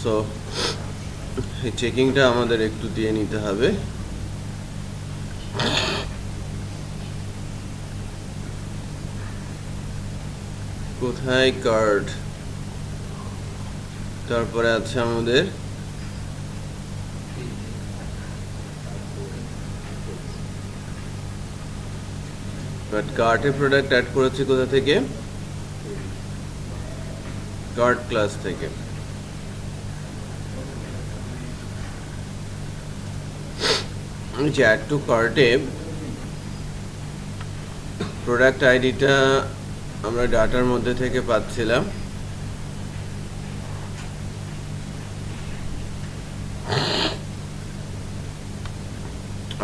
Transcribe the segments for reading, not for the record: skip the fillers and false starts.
So এই চেকিংটা আমাদের একটু দিয়ে নিতে হবে। কোথায় কার্ড, তারপরে আছে আমাদের বাট কার্টে প্রোডাক্ট অ্যাড করেছি কোথা থেকে? কার্ট ক্লাস থেকে। যে অ্যাড টু কার্টে প্রোডাক্ট আইডিটা আমরা ডাটার মধ্যে থেকে পাচ্ছিলাম।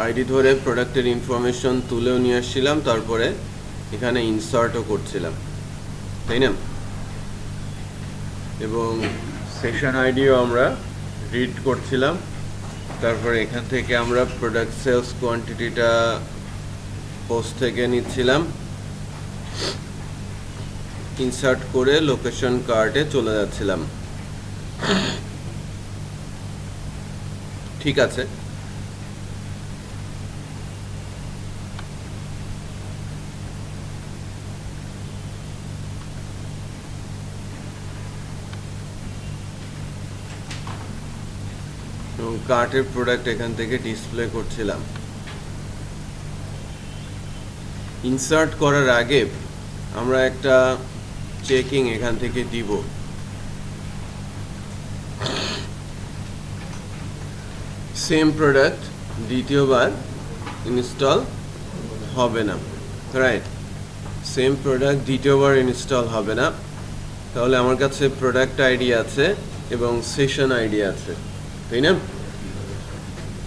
আইডি ধরে প্রোডাক্টের ইনফরমেশন তুলেও নিয়ে আসছিলাম, তারপরে এখানে ইনসার্টও করছিলাম, তাই না? এবং সেশন আইডিও আমরা রিড করছিলাম। তারপরে এখান থেকে আমরা প্রোডাক্ট সেলস কোয়ান্টিটিটা পোস্ট থেকে নিচ্ছিলাম, ইনসার্ট করে লোকেশন কার্টে চলে যাচ্ছিলাম। ঠিক আছে, এবং কার্টের প্রোডাক্ট এখান থেকে ডিসপ্লে করছিলাম। ইনসার্ট করার আগে আমরা একটা চেকিং এখান থেকে দিব। সেম প্রোডাক্ট দ্বিতীয়বার ইনস্টল হবে না, রাইট? সেম প্রোডাক্ট দ্বিতীয়বার ইনস্টল হবে না। তাহলে আমার কাছে প্রোডাক্ট আইডি আছে এবং সেশন আইডি আছে, তাই না?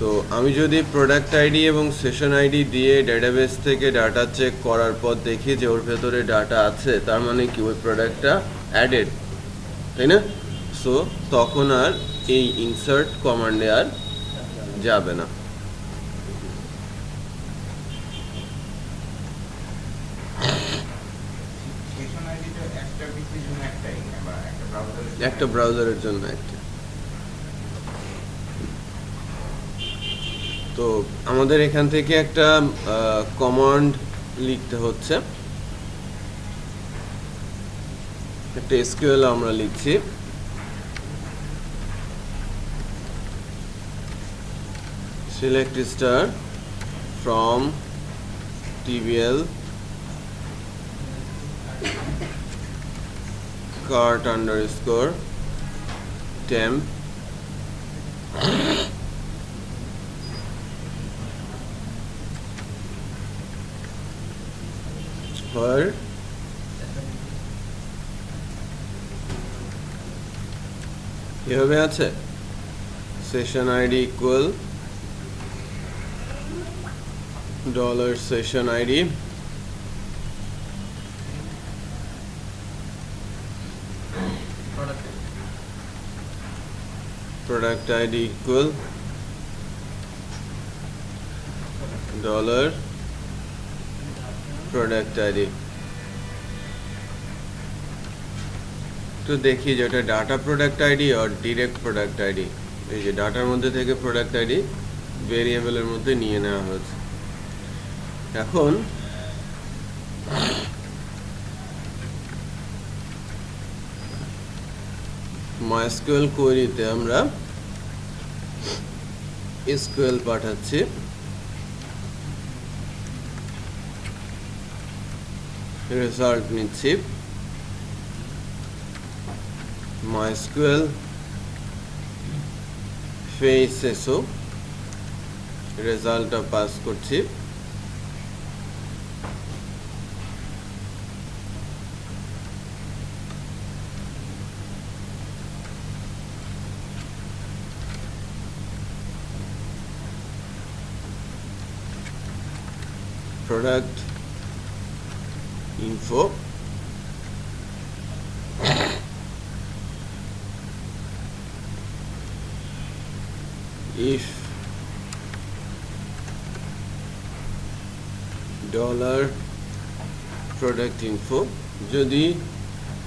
তো আমি যদি প্রোডাক্ট আইডি এবং সেশন আইডি দিয়ে ডেটাবেস থেকে ডাটা চেক করার পর দেখি যে ওর ভেতরে ডাটা আছে, তার মানে কি ওই প্রোডাক্টটা অ্যাডেড, তাই না? সো তখন আর এই ইনসার্ট কমান্ডে আর যাবে না। একটা ব্রাউজারের জন্য একটা। তো আমাদের এখান থেকে একটা কমান্ড লিখতে হচ্ছে, একটা এসকিউএল আমরা লিখছি। Select star from TBL cart underscore temp where এভাবে আছে session ID equal dollar session ID, product ID equal dollar product ID। তো দেখি যে এটা ডাটা প্রোডাক্ট আইডি আর ডিরেক্ট প্রোডাক্ট আইডি। এই যে ডাটার মধ্যে থেকে প্রোডাক্ট আইডি ভেরিয়েবলের মধ্যে নিয়ে নেওয়া হয়েছে। এখন MySQL কোয়েরিতে আমরা SQL পাঠাচ্ছি, রেজাল্ট নিচ্ছি, MySQL ফেসেসও রেজাল্টটা পাস করছি। product info if dollar product info, যদি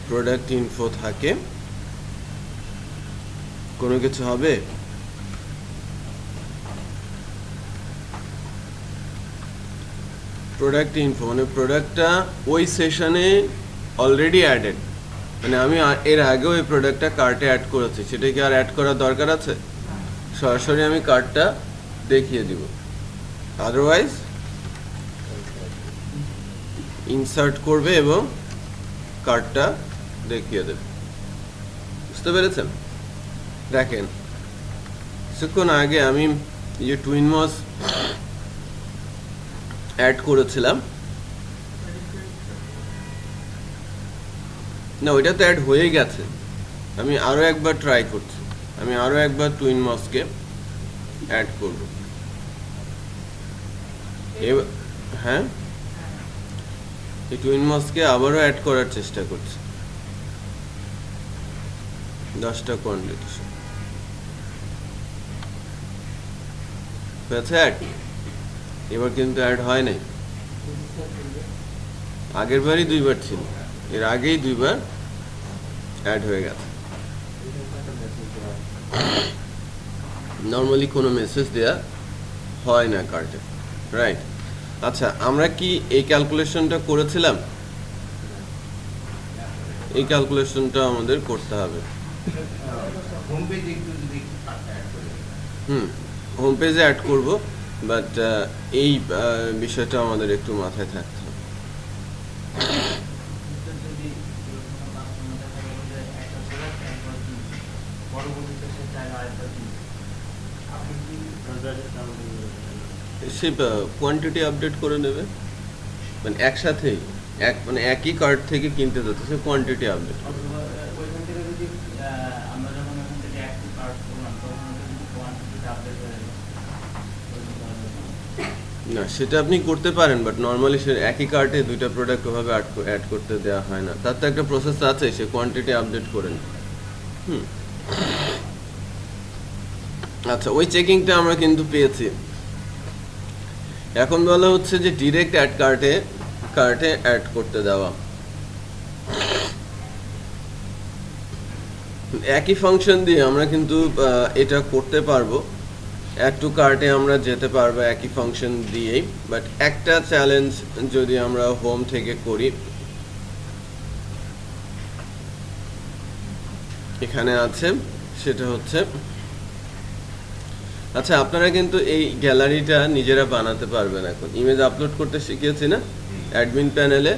product info থাকে কোনো কিছু হবে? প্রোডাক্ট ইনফো মানে প্রোডাক্টটা ওই সেশনে অলরেডি অ্যাডেড, মানে আমি এর আগেও এই প্রোডাক্টটা কার্টে অ্যাড করেছি, সেটা কি আর অ্যাড করার দরকার আছে? সরাসরি আমি কার্টটা দেখিয়ে দিব, আদারওয়াইজ ইনসার্ট করবে এবং কার্টটা দেখিয়ে দেবে। বুঝতে পেরেছেন? দেখেন কিছুক্ষণ আগে আমি যে টুইন মস অ্যাড করেছিলাম, না ওইটা তো অ্যাড হয়ে গেছে, আমি আরও একবার ট্রাই করছি, আমি আরও একবার টুইন মসকে অ্যাড করব। হ্যাঁ, এই টুইন মসকে আবারও অ্যাড করার চেষ্টা করছি, 10টা কোয়ান্টিটি হয়েছে অ্যাড। এবার কিন্তু অ্যাড হয় নাই, আগের বারই 2বার ছিল, এর আগেই 2বার অ্যাড হয়ে গেছে। নর্মালি কোনো মেসেজ দেয়া হয় না কার্টে, রাইট? আচ্ছা, আমরা কি এই ক্যালকুলেশনটা করেছিলাম? এই ক্যালকুলেশনটা আমাদের করতে হবে। হোম পেজে অ্যাড করব, বাট এই বিষয়টা আমাদের একটু মাথায় থাকতে হবে। সে কোয়ান্টিটি আপডেট করে নেবে, মানে একসাথেই মানে একই কার্ড থেকে কিনতে যাচ্ছে, সে কোয়ান্টিটি আপডেট। না, সেটা আপনি করতে পারেন, বাট নর্মালি সে একই কার্টে 2টা প্রোডাক্ট ওভাবে অ্যাড করতে দেওয়া হয় না, তার তো একটা প্রসেস আছে, সে কোয়ান্টিটি আপডেট করেন। আচ্ছা, ওই চেকিংটা আমরা কিন্তু পেয়েছি। এখন বলা হচ্ছে যে ডিরেক্ট অ্যাড কার্টে অ্যাড করতে দেওয়া। একই ফাংশন দিয়ে আমরা কিন্তু এটা করতে পারবো, অ্যাড টু কার্টে আমরা যেতে পারবো একই ফাংশন দিয়েই, বাট একটা চ্যালেঞ্জ যদি আমরা হোম থেকে করি, এখানে আছে, সেটা হচ্ছে, আচ্ছা আপনারা কিন্তু এই গ্যালারিটা নিজেরা বানাতে পারবেন। এখন ইমেজ আপলোড করতে শিখিয়েছি না অ্যাডমিন প্যানেলে?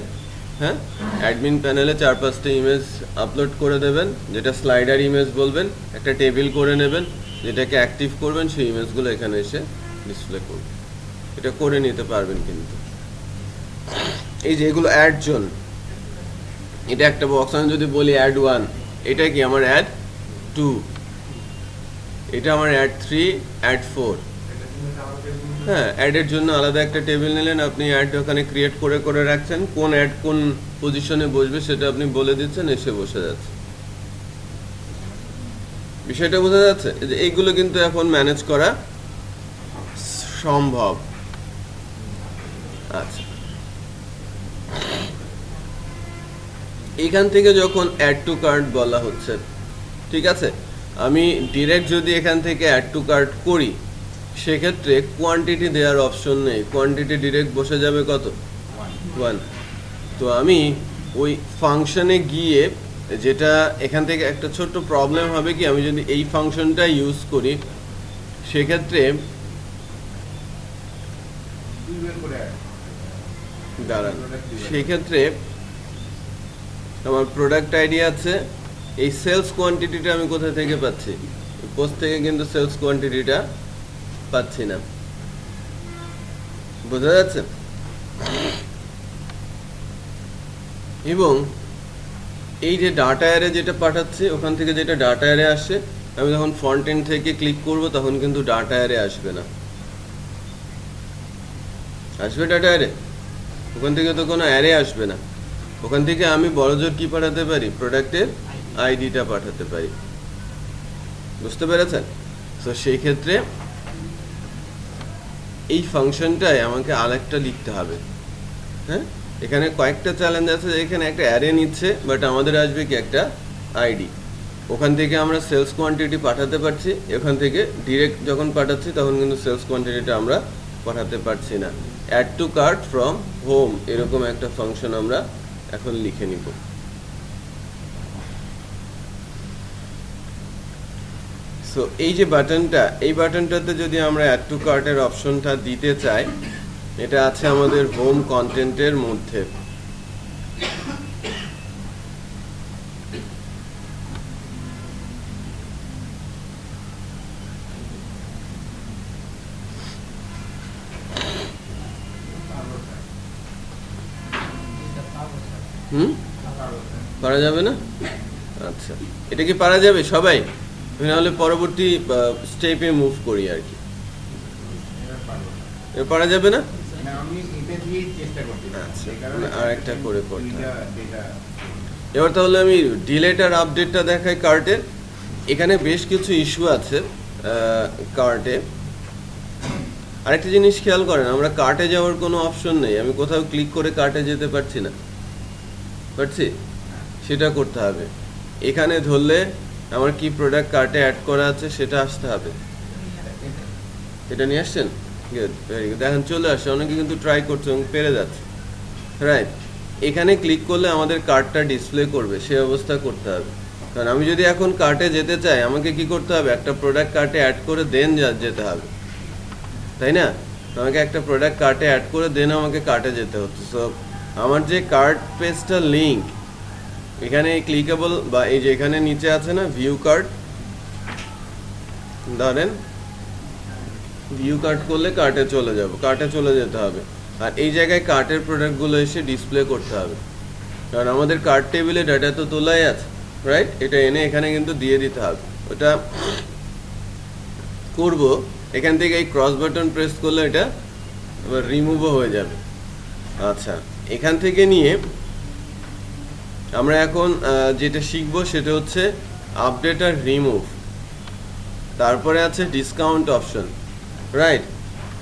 হ্যাঁ, অ্যাডমিন প্যানেলে 4-5টা ইমেজ আপলোড করে দেবেন, যেটা স্লাইডার ইমেজ বলবেন, একটা টেবিল করে নেবেন, যেটাকে অ্যাক্টিভ করবেন, সেই ইমেজগুলো এখানে এসে ডিসপ্লে করবেন। এটা করে নিতে পারবেন কিন্তু। এই যে এগুলো অ্যাড জোন, এটা একটা বক্স, আমি যদি বলি অ্যাড 1, এটা কি আমার অ্যাড 2, এটা আমার অ্যাড 3, অ্যাড 4। হ্যাঁ, অ্যাডের জন্য আলাদা একটা টেবিল নিলেন আপনি, অ্যাড ওখানে ক্রিয়েট করে রাখছেন, কোন অ্যাড কোন পজিশনে বসবে সেটা আপনি বলে দিচ্ছেন, এসে বসে যাচ্ছে। বিষয়টা বোঝা যাচ্ছে? যে এইগুলো কিন্তু এখন ম্যানেজ করা সম্ভব। আচ্ছা, এখান থেকে যখন অ্যাড টু কার্ট বলা হচ্ছে, ঠিক আছে, আমি ডিরেক্ট যদি এখান থেকে অ্যাড টু কার্ট করি, সেক্ষেত্রে কোয়ান্টিটি দেওয়ার অপশন নেই, কোয়ান্টিটি ডিরেক্ট বসে যাবে কত? 1। তো আমি ওই ফাংশনে গিয়ে, যেটা এখান থেকে একটা ছোট্ট প্রবলেম হবে কি, আমি যদি এই ফাংশনটা ইউজ করি, সেক্ষেত্রে দাঁড়ান, সেক্ষেত্রে আমার প্রোডাক্ট আইডি আছে, এই সেলস কোয়ান্টিটিটা আমি কোথা থেকে পাচ্ছি? পোস্ট থেকে কিন্তু সেলস কোয়ান্টিটিটা পাচ্ছি না, বোঝা যাচ্ছে? এবং এই যে ডাটা অ্যারে যেটা পাঠাচ্ছে, ওখান থেকে যেটা ডাটা অ্যারে আসছে, আমি যখন ফ্রন্ট এন্ড থেকে ক্লিক করব তখন কিন্তু ডাটা অ্যারে আসবে না। আসবে ডাটা অ্যারে? ওখান থেকে তো কোনো অ্যারে আসবে না। ওখান থেকে আমি বড়জোর কি পাঠাতে পারি? প্রোডাক্টের আইডিটা পাঠাতে পারি। বুঝতে পেরেছেন? তো সেই ক্ষেত্রে এই ফাংশনটায় আমাকে আরেকটা লিখতে হবে। হ্যাঁ, এখানে কয়েকটা চ্যালেঞ্জ আছে, এখানে একটা অ্যারে নিচ্ছে, বাট আমাদের আসবে কি একটা আইডি। ওখান থেকে আমরা সেলস কোয়ান্টিটি পাঠাতে পারছি, এখান থেকে ডিরেক্ট যখন পাঠাচ্ছি তখন কিন্তু সেলস কোয়ান্টিটিটা আমরা পাঠাতে পারছি না। Add to cart from home এরকম একটা ফাংশন আমরা এখন লিখে নিব। সো এই যে বাটনটা, এই বাটনটাতে যদি আমরা অ্যাড টু কার্টের অপশনটা দিতে চাই, এটা আছে আমাদের হোম কন্টেন্টের মধ্যে। পারা যাবে না? আচ্ছা, এটা কি পারা যাবে সবাই? নাহলে পরবর্তী স্টেপে মুভ করি আর কি। পারা যাবে না? আচ্ছা, আর একটা করে করতে হবে। এবার তাহলে আমি ডিলেট আর আপডেটটা দেখাই কার্টের। এখানে বেশ কিছু ইস্যু আছে কার্টে। আরেকটা জিনিস খেয়াল করেন, আমরা কার্টে যাওয়ার কোনো অপশন নেই, আমি কোথাও ক্লিক করে কার্টে যেতে পারছি না, পারছি? সেটা করতে হবে। এখানে ধরলে আমার কি প্রোডাক্ট কার্টে অ্যাড করা আছে সেটা আসতে হবে। এটা নিয়ে আসছেন? Good, very good. দেখেন চলে আসছে, অনেকে কিন্তু ট্রাই করছে এবং পেরে যাচ্ছে, রাইট। এখানে ক্লিক করলে আমাদের কার্টটা ডিসপ্লে করবে, সে অবস্থা করতে হবে। কারণ আমি যদি এখন কার্টে যেতে চাই, আমাকে কি করতে হবে? একটা প্রোডাক্ট কার্টে অ্যাড করে দেন যেতে হবে, তাই না? আমাকে একটা প্রোডাক্ট কার্টে অ্যাড করে দেন আমাকে কার্টে যেতে হচ্ছে। সো আমার যে কার্ট পেজটা লিঙ্ক, এখানে ক্লিকেবল বা এই যে এখানে নিচে আছে না ভিউ কার্ট, ধরেন ভিউ কার্ট করলে কার্টে চলে যাব, কার্টে চলে যেতে হবে। আর এই জায়গায় কার্টের প্রোডাক্টগুলো এসে ডিসপ্লে করতে হবে, কারণ আমাদের কার্ট টেবিলে ডাটা তো তোলাই আছে, রাইট? এটা এনে এখানে কিন্তু দিয়ে দিতে হবে। ওটা করব, এখান থেকে এই ক্রস বাটন প্রেস করলে এটা এবার রিমুভও হয়ে যাবে। আচ্ছা, এখান থেকে নিয়ে আমরা এখন যেটা শিখবো সেটা হচ্ছে আপডেট আর রিমুভ। তারপরে আছে ডিসকাউন্ট অপশন, রাইট?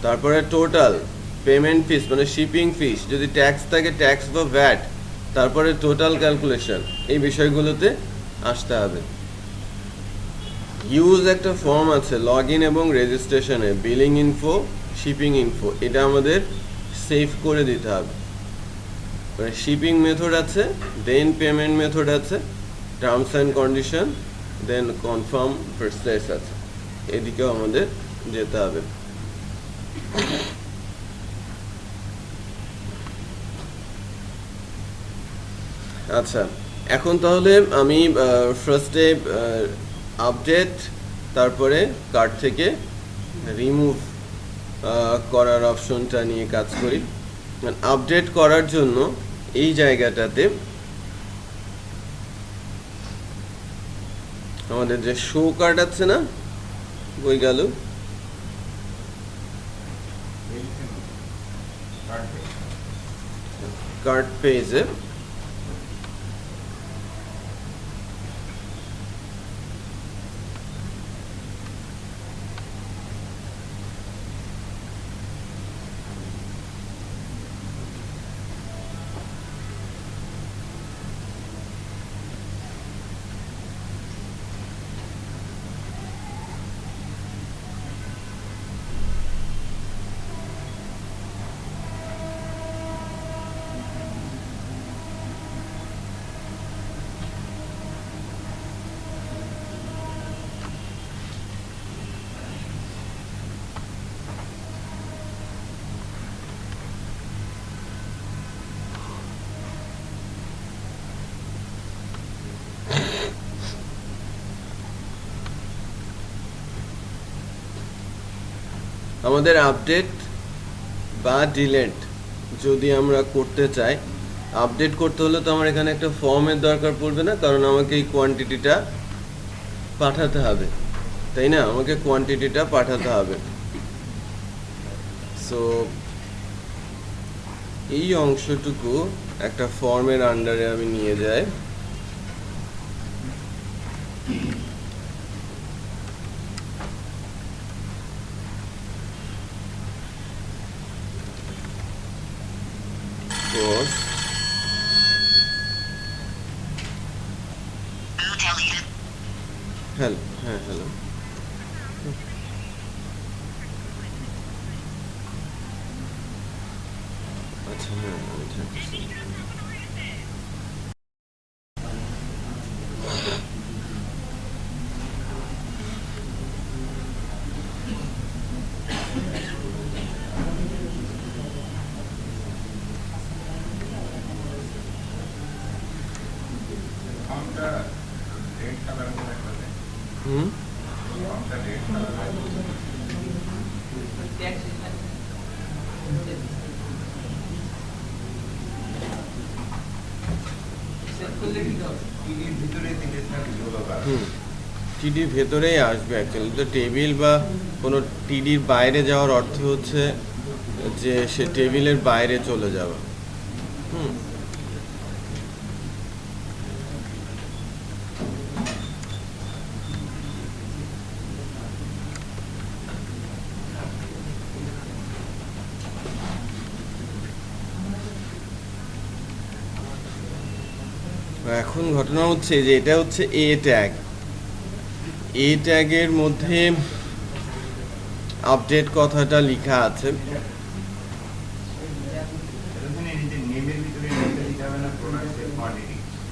তারপরে টোটাল পেমেন্ট ফিস মানে শিপিং ফিস, যদি ট্যাক্স থাকে ট্যাক্স বা ভ্যাট, তারপরে টোটাল ক্যালকুলেশন, এই বিষয়গুলোতে আসতে হবে। ইউজ একটা ফর্ম আছে লগ ইন এবং রেজিস্ট্রেশনে, বিলিং ইনফো, শিপিং ইনফো, এটা আমাদের সেভ করে দিতে হবে। শিপিং মেথড আছে, দেন পেমেন্ট মেথড আছে, terms and condition, then confirm process আছে, এদিকেও আমাদের যেতে হবে। আচ্ছা, এখন তাহলে আমি ফার্স্টে আপডেট, তারপরে কার্ট থেকে রিমুভ করার অপশনটা নিয়ে কাজ করি। আপডেট করার জন্য এই জায়গাটাতে আমাদের যে শো কার্ট আছে না, বই গেল কার্ট পেজে আমাদের আপডেট বা ডিলেট যদি আমরা করতে চাই, আপডেট করতে হলে তো আমার এখানে একটা ফর্মের দরকার পড়বে না, কারণ আমাকে এই কোয়ান্টিটিটা পাঠাতে হবে, তাই না? আমাকে কোয়ান্টিটিটা পাঠাতে হবে। সো এই অংশটুকু একটা ফর্মের আন্ডারে আমি নিয়ে যাই। হ্যালো, হ্যাঁ হ্যালো। আচ্ছা হ্যাঁ আমি থাকতেছি। হুম হুম টিডির ভেতরেই আসবে অ্যাকচুয়ালি। তো টেবিল বা কোনো টিডির বাইরে যাওয়ার অর্থ হচ্ছে যে সে টেবিলের বাইরে চলে যাওয়া। হুম এখন ঘটনা হচ্ছে যে এটা হচ্ছে এ ট্যাগ। এ ট্যাগের মধ্যে আপডেট কথাটা লেখা আছে।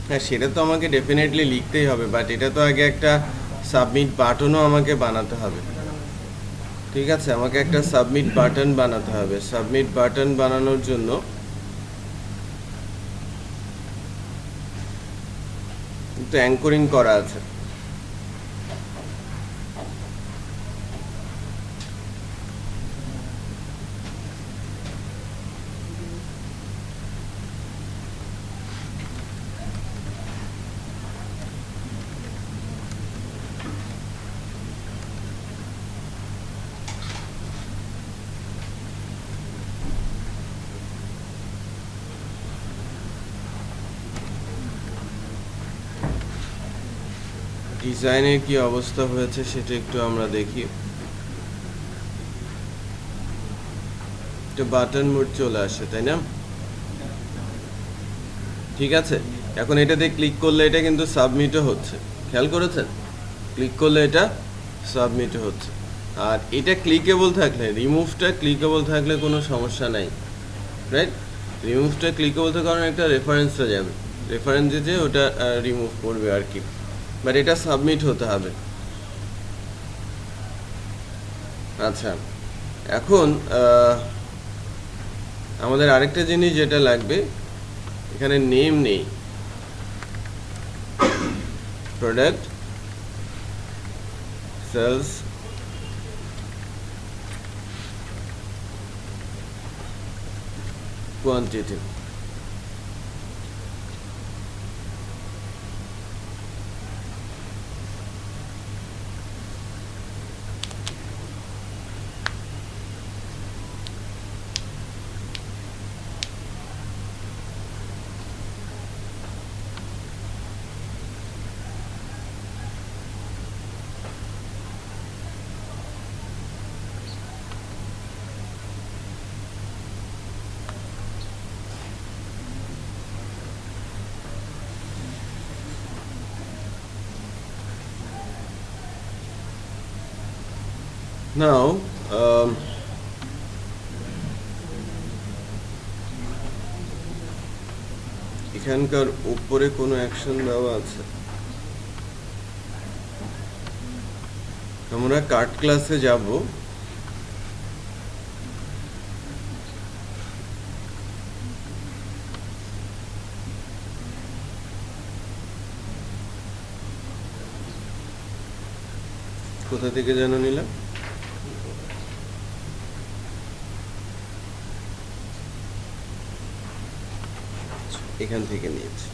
হ্যাঁ সেটা তো আমাকে ডেফিনেটলি লিখতেই হবে, বাট এটা তো আগে একটা সাবমিট বাটনও আমাকে বানাতে হবে। ঠিক আছে, আমাকে একটা সাবমিট বাটন বানাতে হবে। সাবমিট বাটন বানানোর জন্য তো অ্যাঙ্করিং করা আছে। ডিজাইনের কি অবস্থা হয়েছে সেটা একটু আমরা দেখি। একটা বাটন মোড চলে আসে, তাই না? ঠিক আছে, এখন এটাতে ক্লিক করলে এটা কিন্তু সাবমিটও হচ্ছে। খেয়াল করেছেন? ক্লিক করলে এটা সাবমিটও হচ্ছে। আর এটা ক্লিকেবল থাকলে, রিমুভটা ক্লিকেবল থাকলে কোনো সমস্যা নাই, রাইট? রিমুভটা ক্লিকেবল থাকার কারণে একটা রেফারেন্সে যাবে, রেফারেন্সে যে ওটা রিমুভ করবে আর কি। বাট এটা সাবমিট হতে হবে। আচ্ছা, এখন আমাদের আরেকটা জিনিস যেটা লাগবে, এখানে নেম নেই, প্রোডাক্ট সেলস কোয়ান্টিটি। নাও এখানকার উপরে কোনো অ্যাকশন দেওয়া আছে? আমরা কার্ট ক্লাসে যাব। কোথা থেকে যেন নিলাম? এখান থেকে নিয়েছি।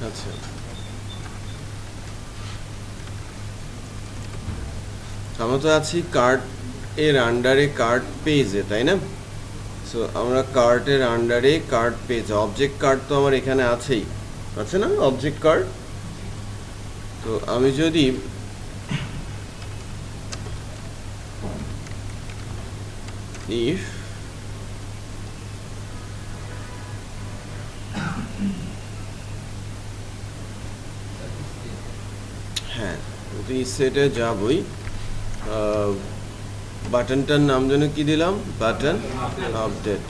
আচ্ছা, আমরা তো আছি কার্ট এর আন্ডারে কার্ট পেজে, তাই না? সো আমরা কার্টের আন্ডারে কার্ট পেজ, অবজেক্ট কার্ট তো আমার এখানে আছেই, আছে না অবজেক্ট কার্ট? তো আমি যদি if হ্যাঁ তো এই সেটে যাবই, বাটনটার নাম যেন কি দিলাম, বাটন আপডেট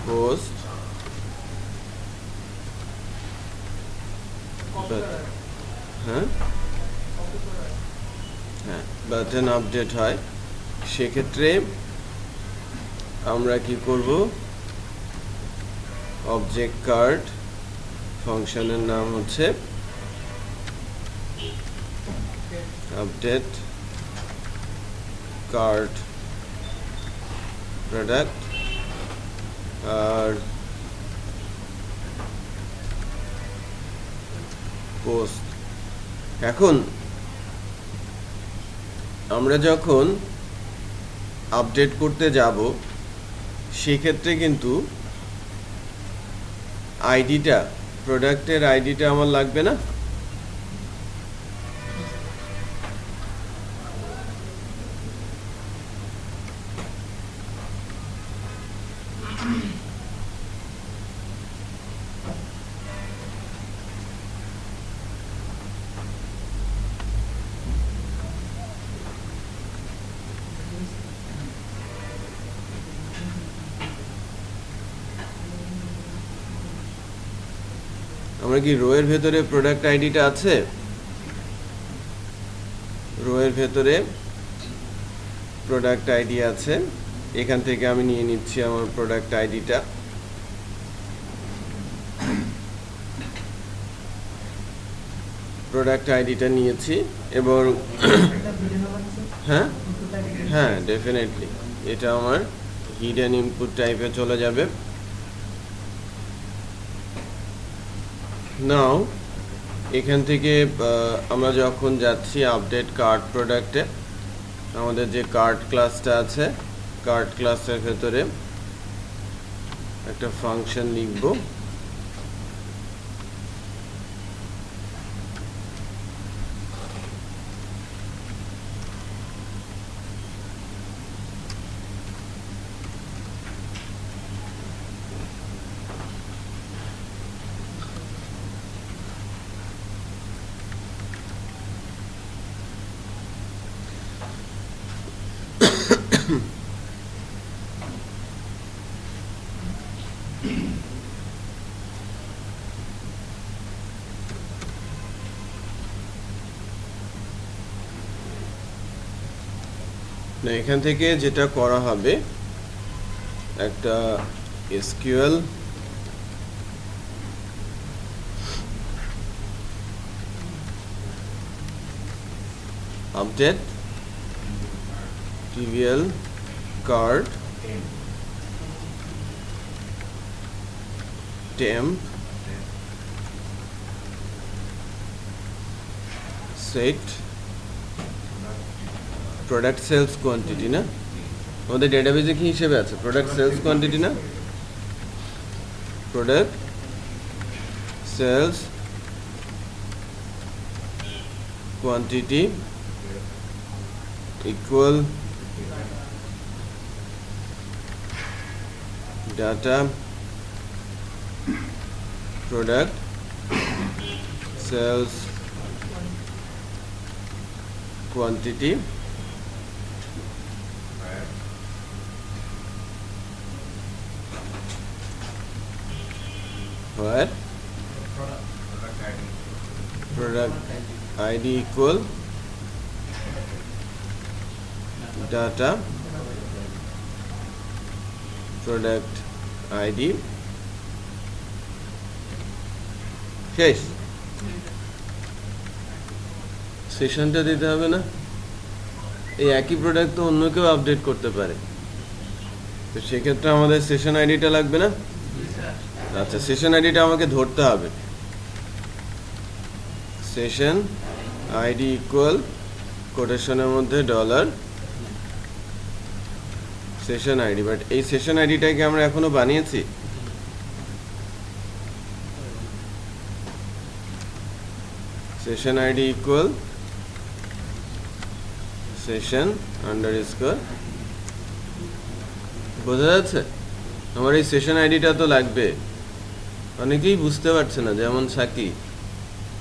পোস্ট, হ্যাঁ হ্যাঁ বাটন আপডেট হয়। সেক্ষেত্রে আমরা কি করব, অবজেক্ট কার্ট ফাংশনের নাম হচ্ছে আপডেট কার্ট প্রোডাক্ট, আর পোস্ট। এখন আমরা যখন আপডেট করতে যাব সেক্ষেত্রে কিন্তু আইডিটা, প্রোডাক্টের আইডিটা আমার লাগবে না? আমরা কি রো এর ভেতরে প্রোডাক্ট আইডিটা আছে? রো এর ভেতরে প্রোডাক্ট আইডি আছে, এখান থেকে আমি নিয়ে নিচ্ছি আমার প্রোডাক্ট আইডিটা। প্রোডাক্ট আইডিটা নিয়েছি এবং হ্যাঁ হ্যাঁ ডেফিনেটলি এটা আমার হিডেন ইনপুট টাইপে চলে যাবে। নাও এখান থেকে আমরা যখন যাচ্ছি আপডেট কার্ট প্রোডাক্টে, আমাদের যে কার্ট ক্লাসটা আছে, কার্ট ক্লাসের ভেতরে একটা ফাংশন লিখব, না এখান থেকে যেটা করা হবে, একটা SQL update trivial card temp set product sales quantity, না আমাদের ডেটাবেজে কি হিসেবে আছে, প্রোডাক্ট সেলস কোয়ান্টিটি, না product sales quantity equal data product sales quantity where product ID equal data product ID শেষ। সেশনটা দিতে হবে না? এই একই প্রোডাক্ট তো অন্য কেউ আপডেট করতে পারে, তো সেক্ষেত্রে আমাদের সেশন আইডিটা লাগবে না? আচ্ছা, সেশন আইডিটা আমাকে ধরতে হবে। সেশন আইডি ইকুয়াল কোটেশনের মধ্যে ডলার সেশন আইডি। বাট এই সেশন আইডিটাকে আমরা এখনো বানিয়েছি? Session ID equal session underscore, বোঝা যাচ্ছে? আমার এই সেশন আইডিটা তো লাগবে। অনেকেই বুঝতে পারছে না, যেমন সাকি,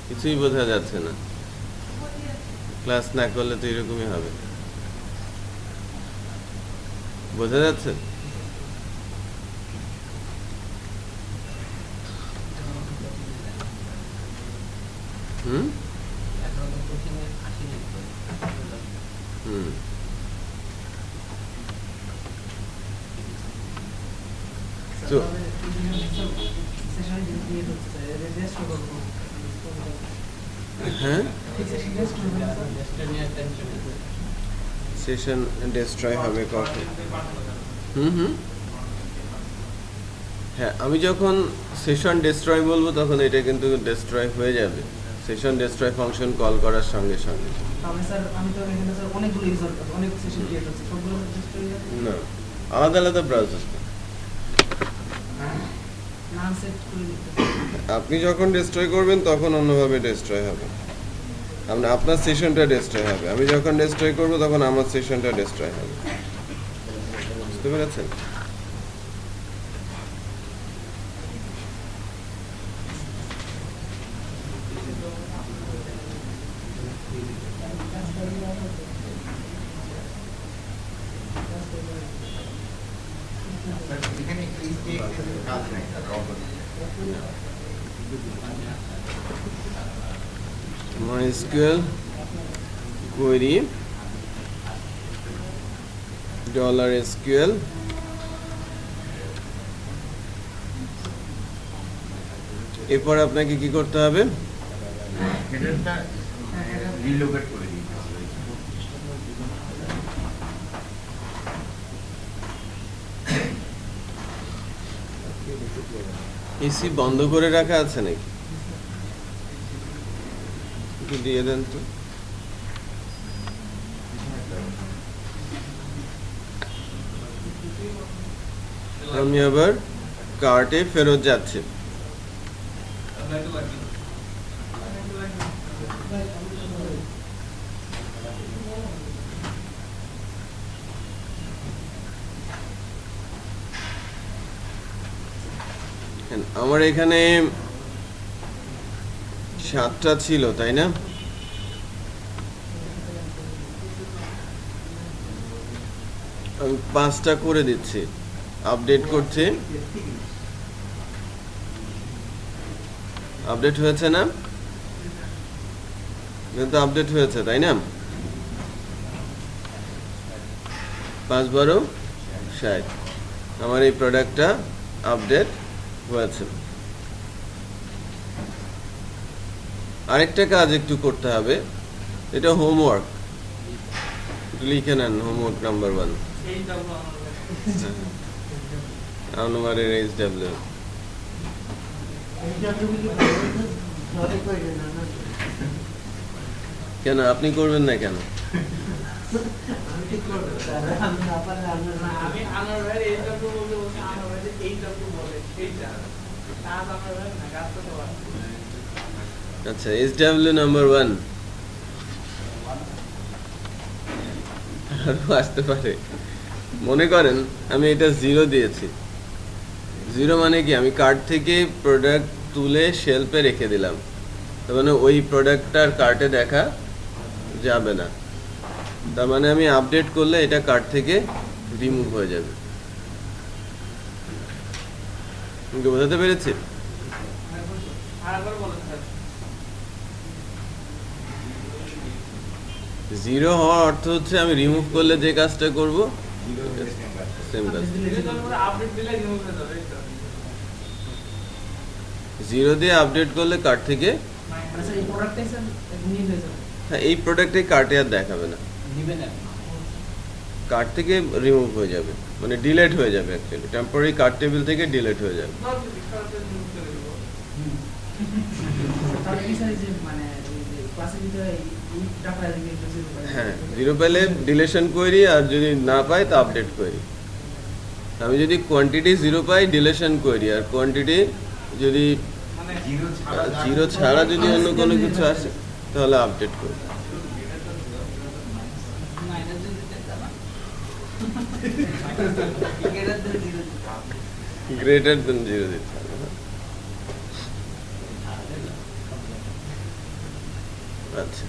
কিছুই বোঝা যাচ্ছে না। ক্লাস না করলে তো এরকমই হবে। বোঝা যাচ্ছে? হুম হুম তো হ্যাঁ, সেশন ডেস্ট্রয় হবে কখন? হ্যাঁ, আমি যখন সেশন ডেস্ট্রয় বলবো তখন এটা কিন্তু ডেস্ট্রয় হয়ে যাবে সেশন ডেস্ট্রয় ফাংশন কল করার সঙ্গে সঙ্গে। না, আলাদা আলাদা ব্রাউজার। আপনি যখন ডেস্ট্রয় করবেন তখন অন্যভাবে ডেস্ট্রয় হবে, আপনার সেশনটা ডেস্ট্রয় হবে। আমি যখন ডেস্ট্রয় করব তখন আমার সেশনটা ডেস্ট্রয় হবে। বুঝতে পেরেছেন? MySQL query $SQL এরপর আপনাকে কি করতে হবে? হেডারটা রিলোকেট করে দিতে হবে। এসি বন্ধ করে রাখা আছে নাকি? একটু দিয়ে দেন তো। আমি আবার কার্টে ফেরত যাচ্ছি। আমার এখানে 7টা ছিল, তাই না? আমি 5টা করে দিচ্ছি। আপডেট করছি। আপডেট হয়েছে না? কিন্তু আপডেট হয়েছে, তাই না? 5 12 60 আমার এই প্রোডাক্টটা আপডেট হয়েছে। আরেকটা কাজ একটু করতে হবে, এটা হোমওয়ার্ক। লিখে নেন হোমওয়ার্ক নাম্বার 1। আনোয়ারের HW। কেন আপনি করবেন না কেন? আচ্ছা, HW নাম্বার 1 আরো আসতে পারে। মনে করেন আমি এটা 0 দিয়েছি। 0 মানে কি? আমি কার্ট থেকে প্রোডাক্ট তুলে শেলফে রেখে দিলাম, তার মানে ওই প্রোডাক্টটার কার্টে দেখা যাবে না। তার মানে আমি আপডেট করলে এটা কার্ট থেকে রিমুভ হয়ে যাবে। বোঝাতে পেরেছি? 0 হওয়ার অর্থ হচ্ছে আমি রিমুভ করলে যে কাজটা করব সেম কাজ। 0 দিয়ে আপডেট করলে কার্ট থেকে, হ্যাঁ, এই প্রোডাক্টে কার্টে আর দেখাবে না, কার্ট থেকে রিমুভ হয়ে যাবে, মানে ডিলিট হয়ে যাবে। অ্যাকচুয়ালি টেম্পোরারি কার্ট টেবিল থেকে ডিলিট হয়ে যাবে। হ্যাঁ, 0 পেলে ডিলেশন কোয়েরি, আর যদি না পাই তো আপডেট কোয়েরি। আমি যদি কোয়ান্টিটি 0 পাই ডিলেশন কোয়েরি, আর কোয়ান্টিটি যদি জিরো ছাড়া যদি অন্য কোনো কিছু আসে তাহলে আপডেট করি। গ্রেটার দেন 0 দিতে হবে। আচ্ছা,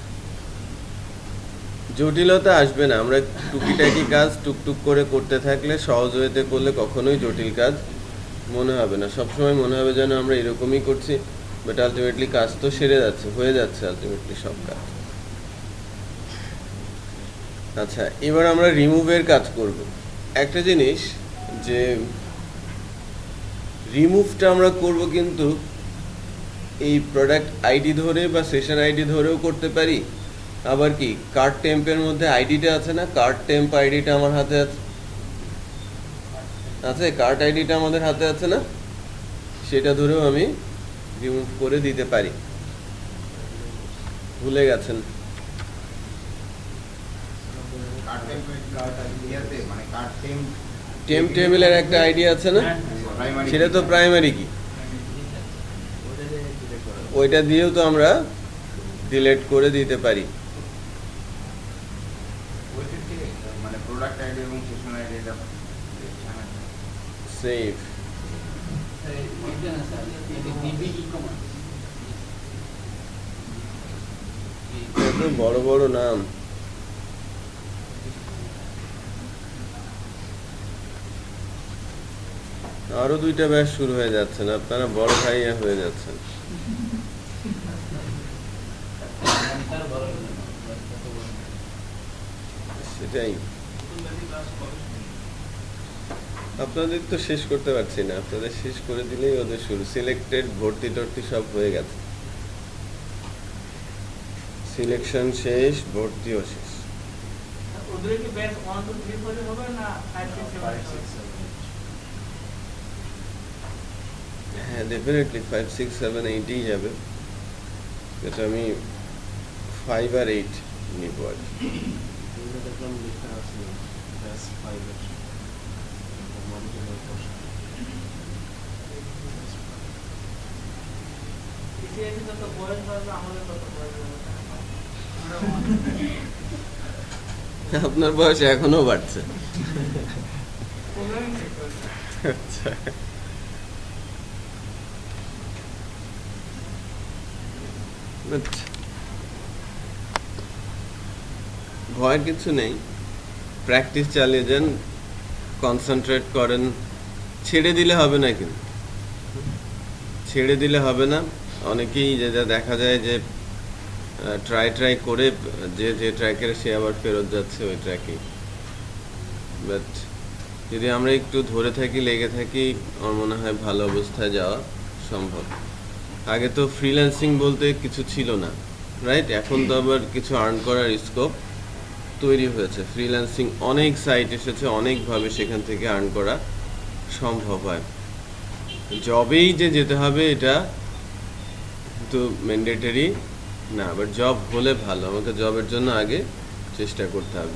জটিলতা আসবে না। আমরা টুকিটাকি কাজ টুকটুক করে করতে থাকলে, সহজ ওয়েতে করলে কখনোই জটিল কাজ মনে হবে না। সবসময় মনে হবে যেন আমরা এরকমই করছি, বাট আলটিমেটলি কাজ তো সেরে যাচ্ছে, হয়ে যাচ্ছে আলটিমেটলি সব কাজ। আচ্ছা, এবার আমরা রিমুভের কাজ করব। একটা জিনিস যে রিমুভটা আমরা করব কিন্তু এই প্রোডাক্ট আইডি ধরে বা সেশন আইডি ধরেও করতে পারি। আবার কি কার্ড টেম্পের মধ্যে আইডিটা আছে না, কার্ড টেম্প আইডিটা আমার হাতে আছে, কার্ড আইডিটা আমাদের হাতে আছে না, সেটা ধরেও আমি রিমুভ করে দিতে পারি। ভুলে গেছেন? টেম্প টেবিলের একটা আইডি আছে না, সেটা তো প্রাইমারি কি, ওইটা দিয়েও তো আমরা ডিলিট করে দিতে পারি। সেভ এত বড় বড় নাম। আরো 2টা ব্যাচ শুরু হয়ে যাচ্ছেন, আপনারা বড় ভাইয়া হয়ে যাচ্ছেন। সেটাই, আপনাদের তো শেষ করতে পারছি না, আপনাদের শেষ করে দিলেই ওদের শুরু। সিলেক্টেড, ভর্তি টর্তি সব হয়ে গেছে, সিলেকশন শেষ, ভর্তিও শেষ। হ্যাঁ, ডেফিনেটলি 5, 6, 7, 8ই যাবে, যেটা আমি 5 আর 8 নিব আর কি। আপনার বয়স এখনো বাড়ছে। আচ্ছা, ভয়ের কিছু নেই, প্র্যাকটিস চালিয়ে যান, কনসেন্ট্রেট করেন। ছেড়ে দিলে হবে না, কিন্তু ছেড়ে দিলে হবে না। অনেকেই যেটা দেখা যায় যে ট্রাই করে যে ট্র্যাকের সে আবার ফেরত যাচ্ছে ওই ট্র্যাকে। বাট যদি আমরা একটু ধরে থাকি, লেগে থাকি, আমার মনে হয় ভালো অবস্থায় যাওয়া সম্ভব। আগে তো ফ্রিল্যান্সিং বলতে কিছু ছিল না, রাইট? এখন তো আবার কিছু আর্ন করার স্কোপ তৈরি হয়েছে। ফ্রিল্যান্সিং অনেক সাইট এসেছে, অনেকভাবে সেখান থেকে আর্ন করা সম্ভব হয়। জবেই যে যেতে হবে এটা তো ম্যান্ডেটরি না, বাট জব হলে ভালো। আমাকে জবের জন্য আগে চেষ্টা করতে হবে।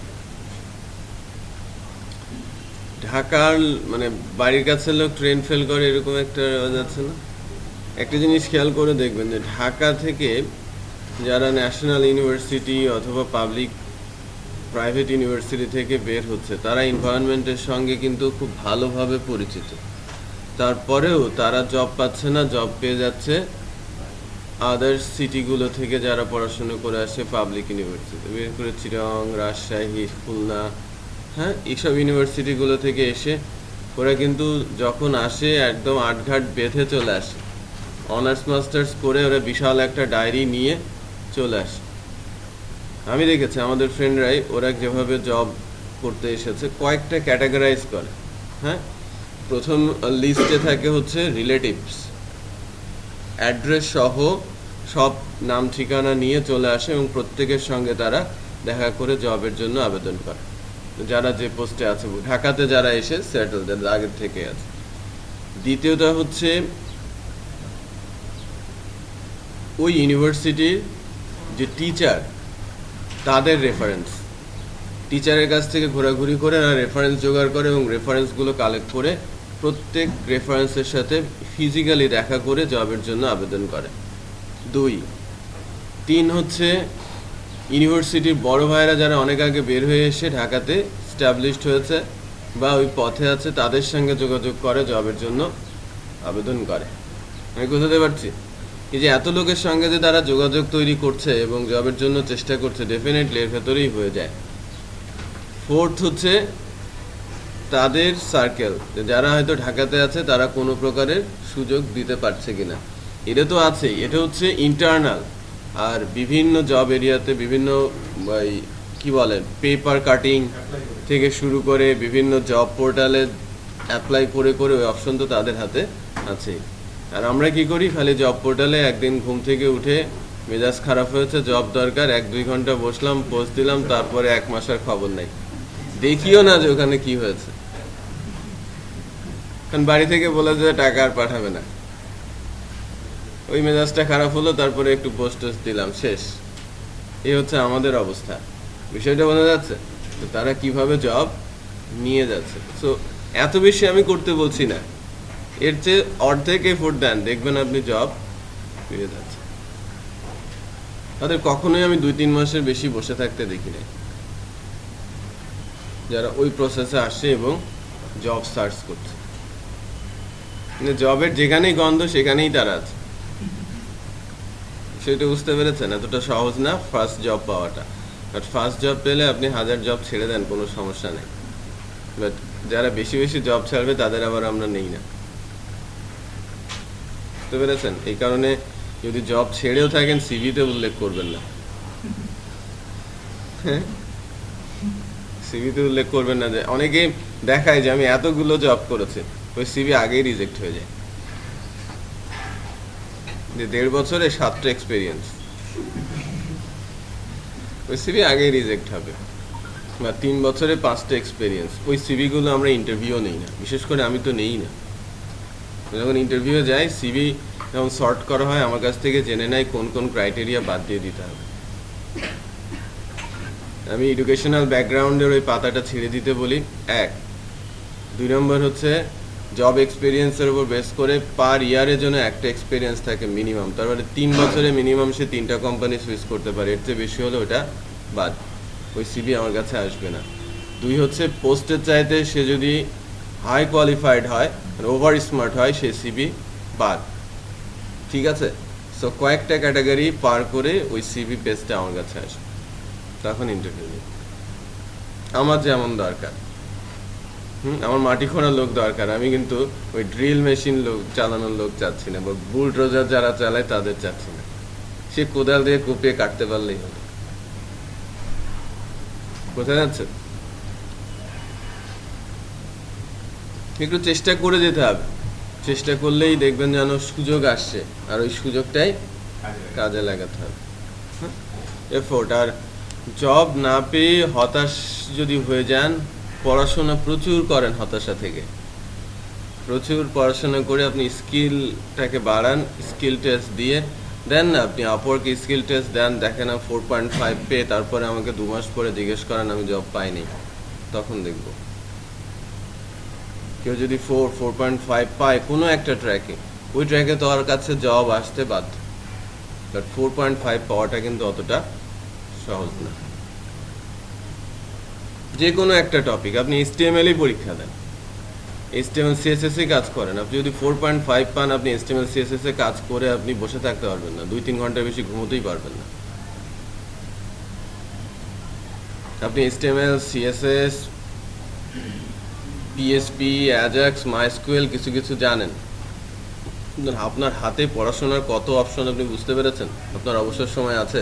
ঢাকার মানে বাড়ির কাছে লোক ট্রেন ফেল করে, এরকম একটা আওয়াজ আছে না? একটা জিনিস খেয়াল করে দেখবেন যে ঢাকা থেকে যারা ন্যাশনাল ইউনিভার্সিটি অথবা পাবলিক প্রাইভেট ইউনিভার্সিটি থেকে বের হচ্ছে, তারা এনভায়রনমেন্টের সঙ্গে কিন্তু খুব ভালোভাবে পরিচিত। তারপরেও তারা জব পাচ্ছে না, জব পেয়ে যাচ্ছে আদার সিটিগুলো থেকে যারা পড়াশোনা করে আসে পাবলিক ইউনিভার্সিটি, বিশেষ করে চিটাগং, রাজশাহী, খুলনা, হ্যাঁ, এইসব ইউনিভার্সিটিগুলো থেকে এসে ওরা কিন্তু যখন আসে একদম আটঘাট বেঁধে চলে আসে। অনার্স মাস্টার্স করে ওরা বিশাল একটা ডায়েরি নিয়ে চলে আসে। আমি দেখেছি আমাদের ফ্রেন্ডরাই, ওরা যেভাবে জব করতে এসেছে কয়েকটা ক্যাটাগরাইজ করে। হ্যাঁ, প্রথম লিস্টে থাকে হচ্ছে রিলেটিভস, অ্যাড্রেস সহ সব নাম ঠিকানা নিয়ে চলে আসে এবং প্রত্যেকের সঙ্গে তারা দেখা করে জবের জন্য আবেদন করে, যারা যে পোস্টে আছে। ঢাকাতে যারা এসে সেটেল, যারা আগের থেকে আছে। দ্বিতীয়টা হচ্ছে ওই ইউনিভার্সিটির যে টিচার তাদের রেফারেন্স, টিচারের কাছ থেকে ঘোরাঘুরি করে এরা রেফারেন্স জোগাড় করে এবং রেফারেন্সগুলো কালেক্ট করে প্রত্যেক রেফারেন্সের সাথে ফিজিক্যালি দেখা করে জবের জন্য আবেদন করে। 2, 3 হচ্ছে ইউনিভার্সিটির বড় ভাইরা যারা অনেক আগে বের হয়ে এসে ঢাকাতে স্ট্যাবলিশড হয়েছে বা ওই পথে আছে তাদের সঙ্গে যোগাযোগ করে জবের জন্য আবেদন করে। আমি বুঝতে পারছি এই যে এত লোকের সঙ্গে যে তারা যোগাযোগ তৈরি করছে এবং জবের জন্য চেষ্টা করছে, ডেফিনেটলি এর ভেতরেই হয়ে যায়। 4th হচ্ছে তাদের সার্কেল, যারা হয়তো ঢাকাতে আছে তারা কোনো প্রকারের সুযোগ দিতে পারছে কিনা, এটা তো আছেই। এটা হচ্ছে ইন্টারনাল। আর বিভিন্ন জব এরিয়াতে বিভিন্ন কি বলেন পেপার কাটিং থেকে শুরু করে বিভিন্ন জব পোর্টালে অ্যাপ্লাই করে করে ওই অপশন তো তাদের হাতে আছেই। আর আমরা কি করি, খালি জব পোর্টালে একদিন ঘুম থেকে উঠে মেজাজ খারাপ হয়েছে, জব দরকার, 1-2 ঘন্টা বসলাম, পোস্ট দিলাম, তারপরে 1 মাসের খবর নাই, দেখিও না যে ওখানে কি হয়েছে। কারণ বাড়ি থেকে বলে যে টাকা আর পাঠাবে না, ওই মেজাজটা খারাপ হলো, তারপরে একটু পোস্ট দিলাম, শেষ। এই হচ্ছে আমাদের অবস্থা। বিষয়টা বোঝা যাচ্ছে তো তারা কিভাবে জব নিয়ে যাচ্ছে। সো এত বেশি আমি করতে বলছি না, এর চেয়ে অর্ধেক এফোর্ট দেন, দেখবেন আপনি জব পেয়ে যাচ্ছে। তাদের কখনোই আমি 2-3 মাসের বেশি বসে থাকতে দেখি নাই যারা ওই প্রসেসে আসে এবং জব সার্চ করছে। জবের যেখানেই গন্ধ সেখানেই তারা আছে। সেটা বুঝতে পেরেছেন? এতটা সহজ না ফার্স্ট জব পাওয়াটা। বাট ফার্স্ট জব পেলে আপনি 1000 জব ছেড়ে দেন, কোনো সমস্যা নেই। বাট যারা বেশি বেশি জব ছাড়বে তাদের আবার আমরা নেই না, বুঝতে পেরেছেন? এই কারণে যদি জব ছেড়েও থাকেন সিভিতে উল্লেখ করবেন না, হ্যাঁ, সিভিতে উল্লেখ করবেন না। যে অনেকে দেখায় যে আমি এতগুলো জব করেছি, ওই সিভি আগেই রিজেক্ট হয়ে যায়। যে 1.5 বছরে 7টা এক্সপিরিয়েন্স, ওই সিভি আগেই রিজেক্ট হবে। বা 3 বছরে 5টা এক্সপিরিয়েন্স, ওই সিভিগুলো আমরা ইন্টারভিউ নেই না, বিশেষ করে আমি তো নেই না। যখন ইন্টারভিউ যাই, সিভি যখন সর্ট করা হয় আমার কাছ থেকে জেনে নেয় কোন কোন ক্রাইটেরিয়া বাদ দিয়ে দিতে হবে। আমি এডুকেশনাল ব্যাকগ্রাউন্ডের ওই পাতাটা ছেড়ে দিতে বলি, 1। 2 নম্বর হচ্ছে জব এক্সপিরিয়েন্সের উপর বেস করে পার ইয়ারের জন্য একটা এক্সপিরিয়েন্স থাকে মিনিমাম। তার মানে 3 বছরে মিনিমাম সে 3টা কোম্পানি সুইচ করতে পারে, এর চেয়ে বেশি হলে ওটা বাদ, ওই সিভি আমার কাছে আসবে না। 2 হচ্ছে পোস্টের চাইতে সে যদি হাই কোয়ালিফাইড হয়, ওভার স্মার্ট হয়, সে সিভি বাদ, ঠিক আছে? সো কয়েকটা ক্যাটাগরি পার করে ওই সিভি পেজটা আমার কাছে আসবে, তখন ইন্টারভিউ নেই। আমার যেমন দরকার, আমার মাটি খোঁড়ার লোক দরকার, আমি কিন্তু ওই ড্রিল মেশিন লোক চালানোর লোক চাচ্ছি না, বা বুলডোজার যারা চালায় তাদের চাচ্ছি না। সে কোদাল দিয়ে কুপিয়ে কাটতে পারলেই হবে। কোথায় যাচ্ছে? একটু চেষ্টা করে যেতে হবে, চেষ্টা করলেই দেখবেন যেন সুযোগ আসছে, আর ওই সুযোগটাই কাজে লাগাতে হবে। এফোর্ট। আর জব না পেয়ে হতাশ যদি হয়ে যান, পড়াশোনা প্রচুর করেন, হতাশা থেকে প্রচুর পড়াশোনা করে আপনি স্কিলটাকে বাড়ান, স্কিল টেস্ট দিয়ে দেন না, আপনি আপওয়ার্কে স্কিল টেস্ট দেন, দেখেন না 4.5 পেয়ে তারপরে আমাকে 2 মাস পরে জিজ্ঞেস করেন আমি জব পাইনি, তখন দেখব। কেউ যদি 4.5 পায় কোনো একটা ট্র্যাকে, ওই ট্র্যাকে তো আর কাছে জব আসতে বাধ্য। বাট 4.5 পাওয়াটা কিন্তু অতটা সহজ না। যে কোনো একটা টপিক, আপনি HTML পরীক্ষা দেন, HTML CSS কাজ করেন, আপনি যদি 4.5 পান, আপনি HTML CSS কাজ করে আপনি বসে থাকতে পারবেন না, 2-3 ঘন্টার বেশি ঘুমোতেই পারবেন না। আপনি HTML CSS PHP Ajax MySQL কিছু কিছু জানেন, আপনার হাতে পড়াশোনার কত অপশন আপনি বুঝতে পেরেছেন? আপনার অবসর সময় আছে?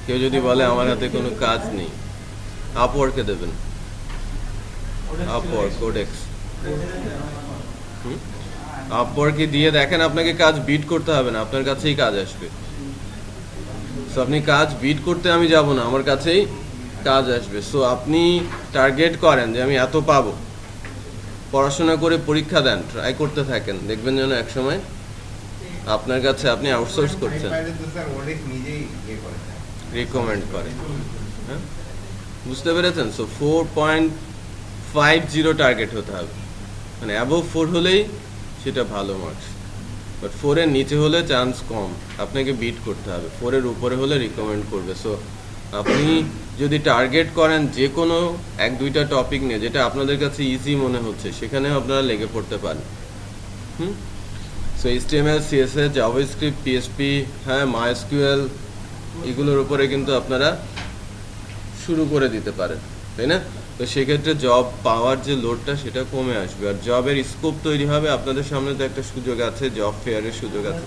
কেউ যদি বলে আমার হাতে কোনো কাজ নেই, আপওয়ার্কে দেবেন, আপওয়ার্ক কোডেক্স, আপওয়ার্কে দিয়ে দেখেন, আপনাকে কাজ বিট করতে হবে না, আপনার কাছেই কাজ আসবে। সো আপনি কাজ বিট করতে আমি যাব না, আমার কাছেই কাজ আসবে। সো আপনি টার্গেট করেন যে আমি এত পাবো, পড়াশোনা করে পরীক্ষা দেন, ট্রাই করতে থাকেন, দেখবেন যেন একসময় আপনার কাছে আপনি আউটসোর্স করছেন, স্যার অনেক নিজেই ইয়ে করে রিকমেন্ড করে। হ্যাঁ, বুঝতে পেরেছেন? সো 4.50 টার্গেট হতে হবে, মানে অ্যাবভ 4 হলেই সেটা ভালো মার্কস, বাট 4-এর নিচে হলে চান্স কম, আপনাকে বিট করতে হবে। 4-এর উপরে হলে রিকমেন্ড করবে। সো আপনি যদি টার্গেট করেন যে কোনো 1-2টা টপিক নিয়ে যেটা আপনাদের কাছে ইজি মনে হচ্ছে, সেখানেও আপনারা লেগে পড়তে পারেন। So HTML, CSS, JavaScript, PHP, হ্যাঁ, MySQL, এগুলোর উপরে কিন্তু আপনারা শুরু করে দিতে পারেন, তাই না? তো সেক্ষেত্রে জব পাওয়ার যে লোডটা সেটা কমে আসবে, আর জবের স্কোপ তৈরি হবে। আপনাদের সামনে তো একটা সুযোগ আছে, জব ফেয়ারের সুযোগ আছে।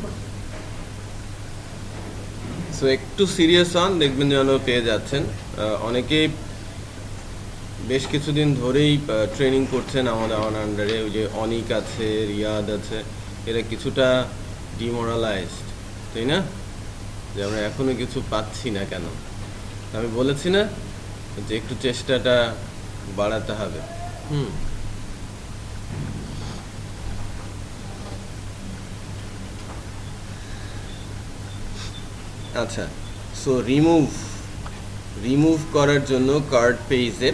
সো একটু সিরিয়াস হন, দেখবেন যেন পেয়ে যাচ্ছেন। অনেকেই বেশ কিছুদিন ধরেই ট্রেনিং করছেন আমাদের আন্ডারে। ওই যে অনিক আছে, রিয়াদ আছে, এরা কিছুটা ডিমোরালাইজড, তাই না? যে আমরা এখনো কিছু পাচ্ছি না কেন। আমি বলেছি না যে একটু চেষ্টাটা বাড়াতে হবে। আচ্ছা, সো রিমুভ করার জন্য কার্ড পেজে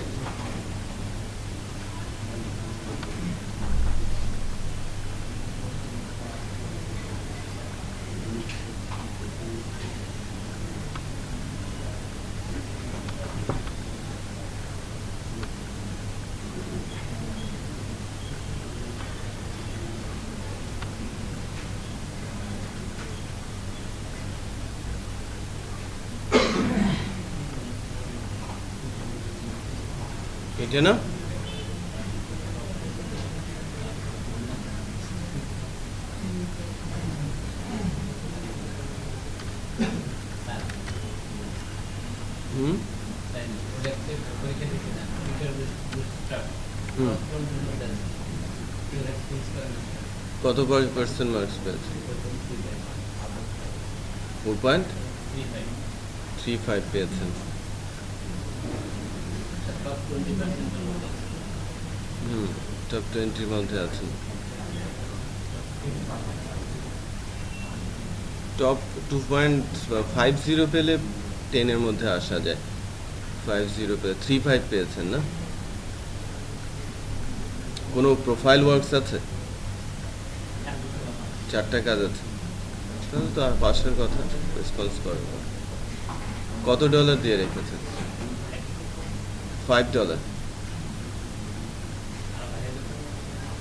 এটা না, কত পার্সেন্ট মার্কস পেয়েছে? 4.35 পেয়েছেন। টপ 20-র মধ্যে আছেন। টপ 2.50 পেলে 10-এর মধ্যে আসা যায়। 50 পেলে 3.5 পেয়েছেন না? কোনো প্রোফাইল ওয়ার্কস আছে? 4টা কাজ আছে, তাহলে তো আর পাশের কথা, রেসপন্স করে। কত ডলার দিয়ে রেখেছেন? $5,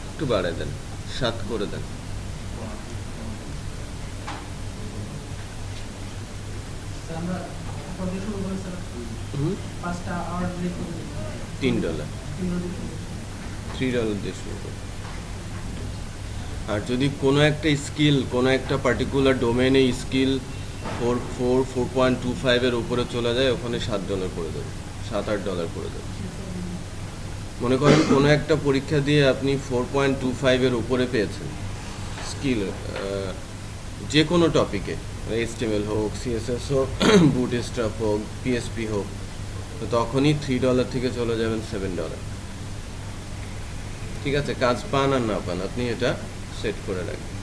একটু বাড়াই দেন, 7 করে দেন। $3 দিয়ে শুরু করুন। আর যদি কোনো একটা স্কিল, কোনো একটা পার্টিকুলার ডোমেনে স্কিল 4.25-এর উপরে চলে যায়, ওখানে $7 করে দেবে, $7-8 করে দেবে। মনে করেন কোনো একটা পরীক্ষা দিয়ে আপনি 4.25-এর উপরে পেয়েছেন স্কিল, যে কোনো টপিকে, HTML হোক, CSS হোক, বুটস্ট্র্যাপ হোক, PHP হোক, তো তখনই $3 থেকে চলে যাবেন $7। ঠিক আছে? কাজ পান আর না পান, আপনি এটা সেট করে রাখবেন।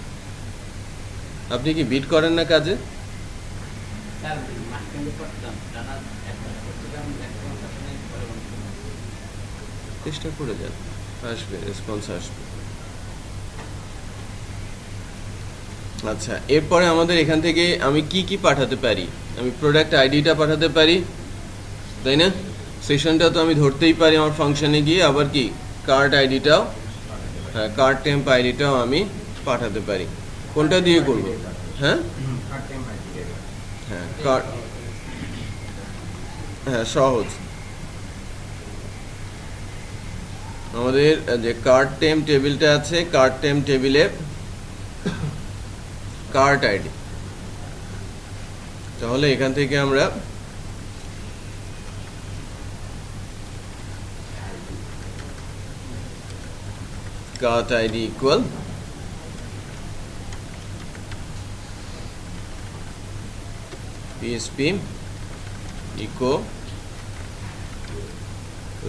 আপনি কি বিট করেন না কাজে? চেষ্টা করে যান, আসবে, রেসপন্স আসবে। আচ্ছা, এরপরে আমাদের এখান থেকে আমি কি পাঠাতে পারি? আমি প্রোডাক্ট আইডিটা পাঠাতে পারি, তাই না? সেশনটা তো আমি ধরতেই পারি আমার ফাংশনে গিয়ে, আবার কি কার্ড আইডিটাও, হ্যাঁ, কার্ড টেম্প আইডিটাও আমি পাঠাতে পারি। কোনটা দিয়ে করব? হ্যাঁ হ্যাঁ, কার্ড, হ্যাঁ, সহজ। আমাদের যে কার্ড টেম্প টেবিলটা আছে, কার্ড টেম্প টেবিলে কার্ড আইডি, তাহলে এখান থেকে আমরা card ID equal PHP echo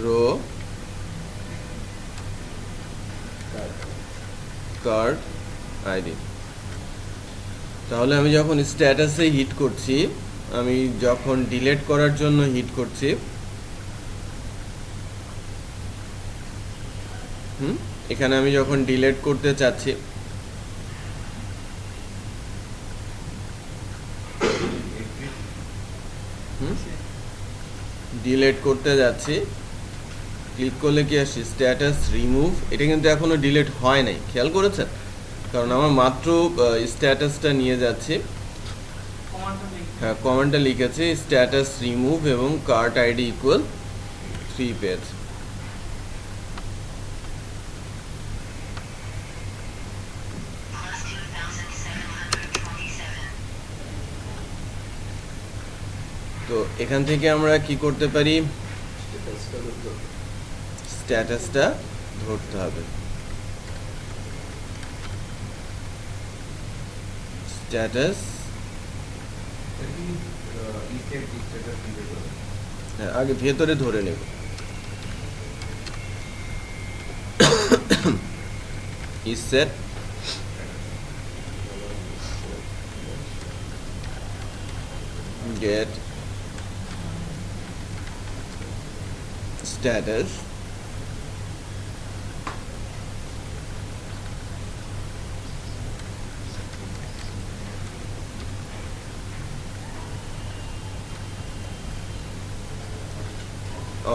row card ID, তাহলে আমি যখন স্ট্যাটাসে হিট করছি, আমি যখন ডিলিট করার জন্য হিট করছি, এখানে আমি যখন ডিলিট করতে চাচ্ছি, ডিলিট করতে যাচ্ছি, ক্লিক করলে কি আসছে স্ট্যাটাস রিমুভ। এটা কিন্তু এখনো ডিলিট হয় নাই, খেয়াল করেছেন? কারণ আমার মাত্র স্ট্যাটাসটা নিয়ে যাচ্ছি। হ্যাঁ, কমেন্টটা লিখেছি স্ট্যাটাস রিমুভ এবং কার্ট আইডি ইকুয়াল 3 পেজ। তো এখান থেকে আমরা কি করতে পারি, স্ট্যাটাসটা ধরতে হবে। স্ট্যাটাস, হ্যাঁ, আগে ভেতরে ধরে নেব। is set get status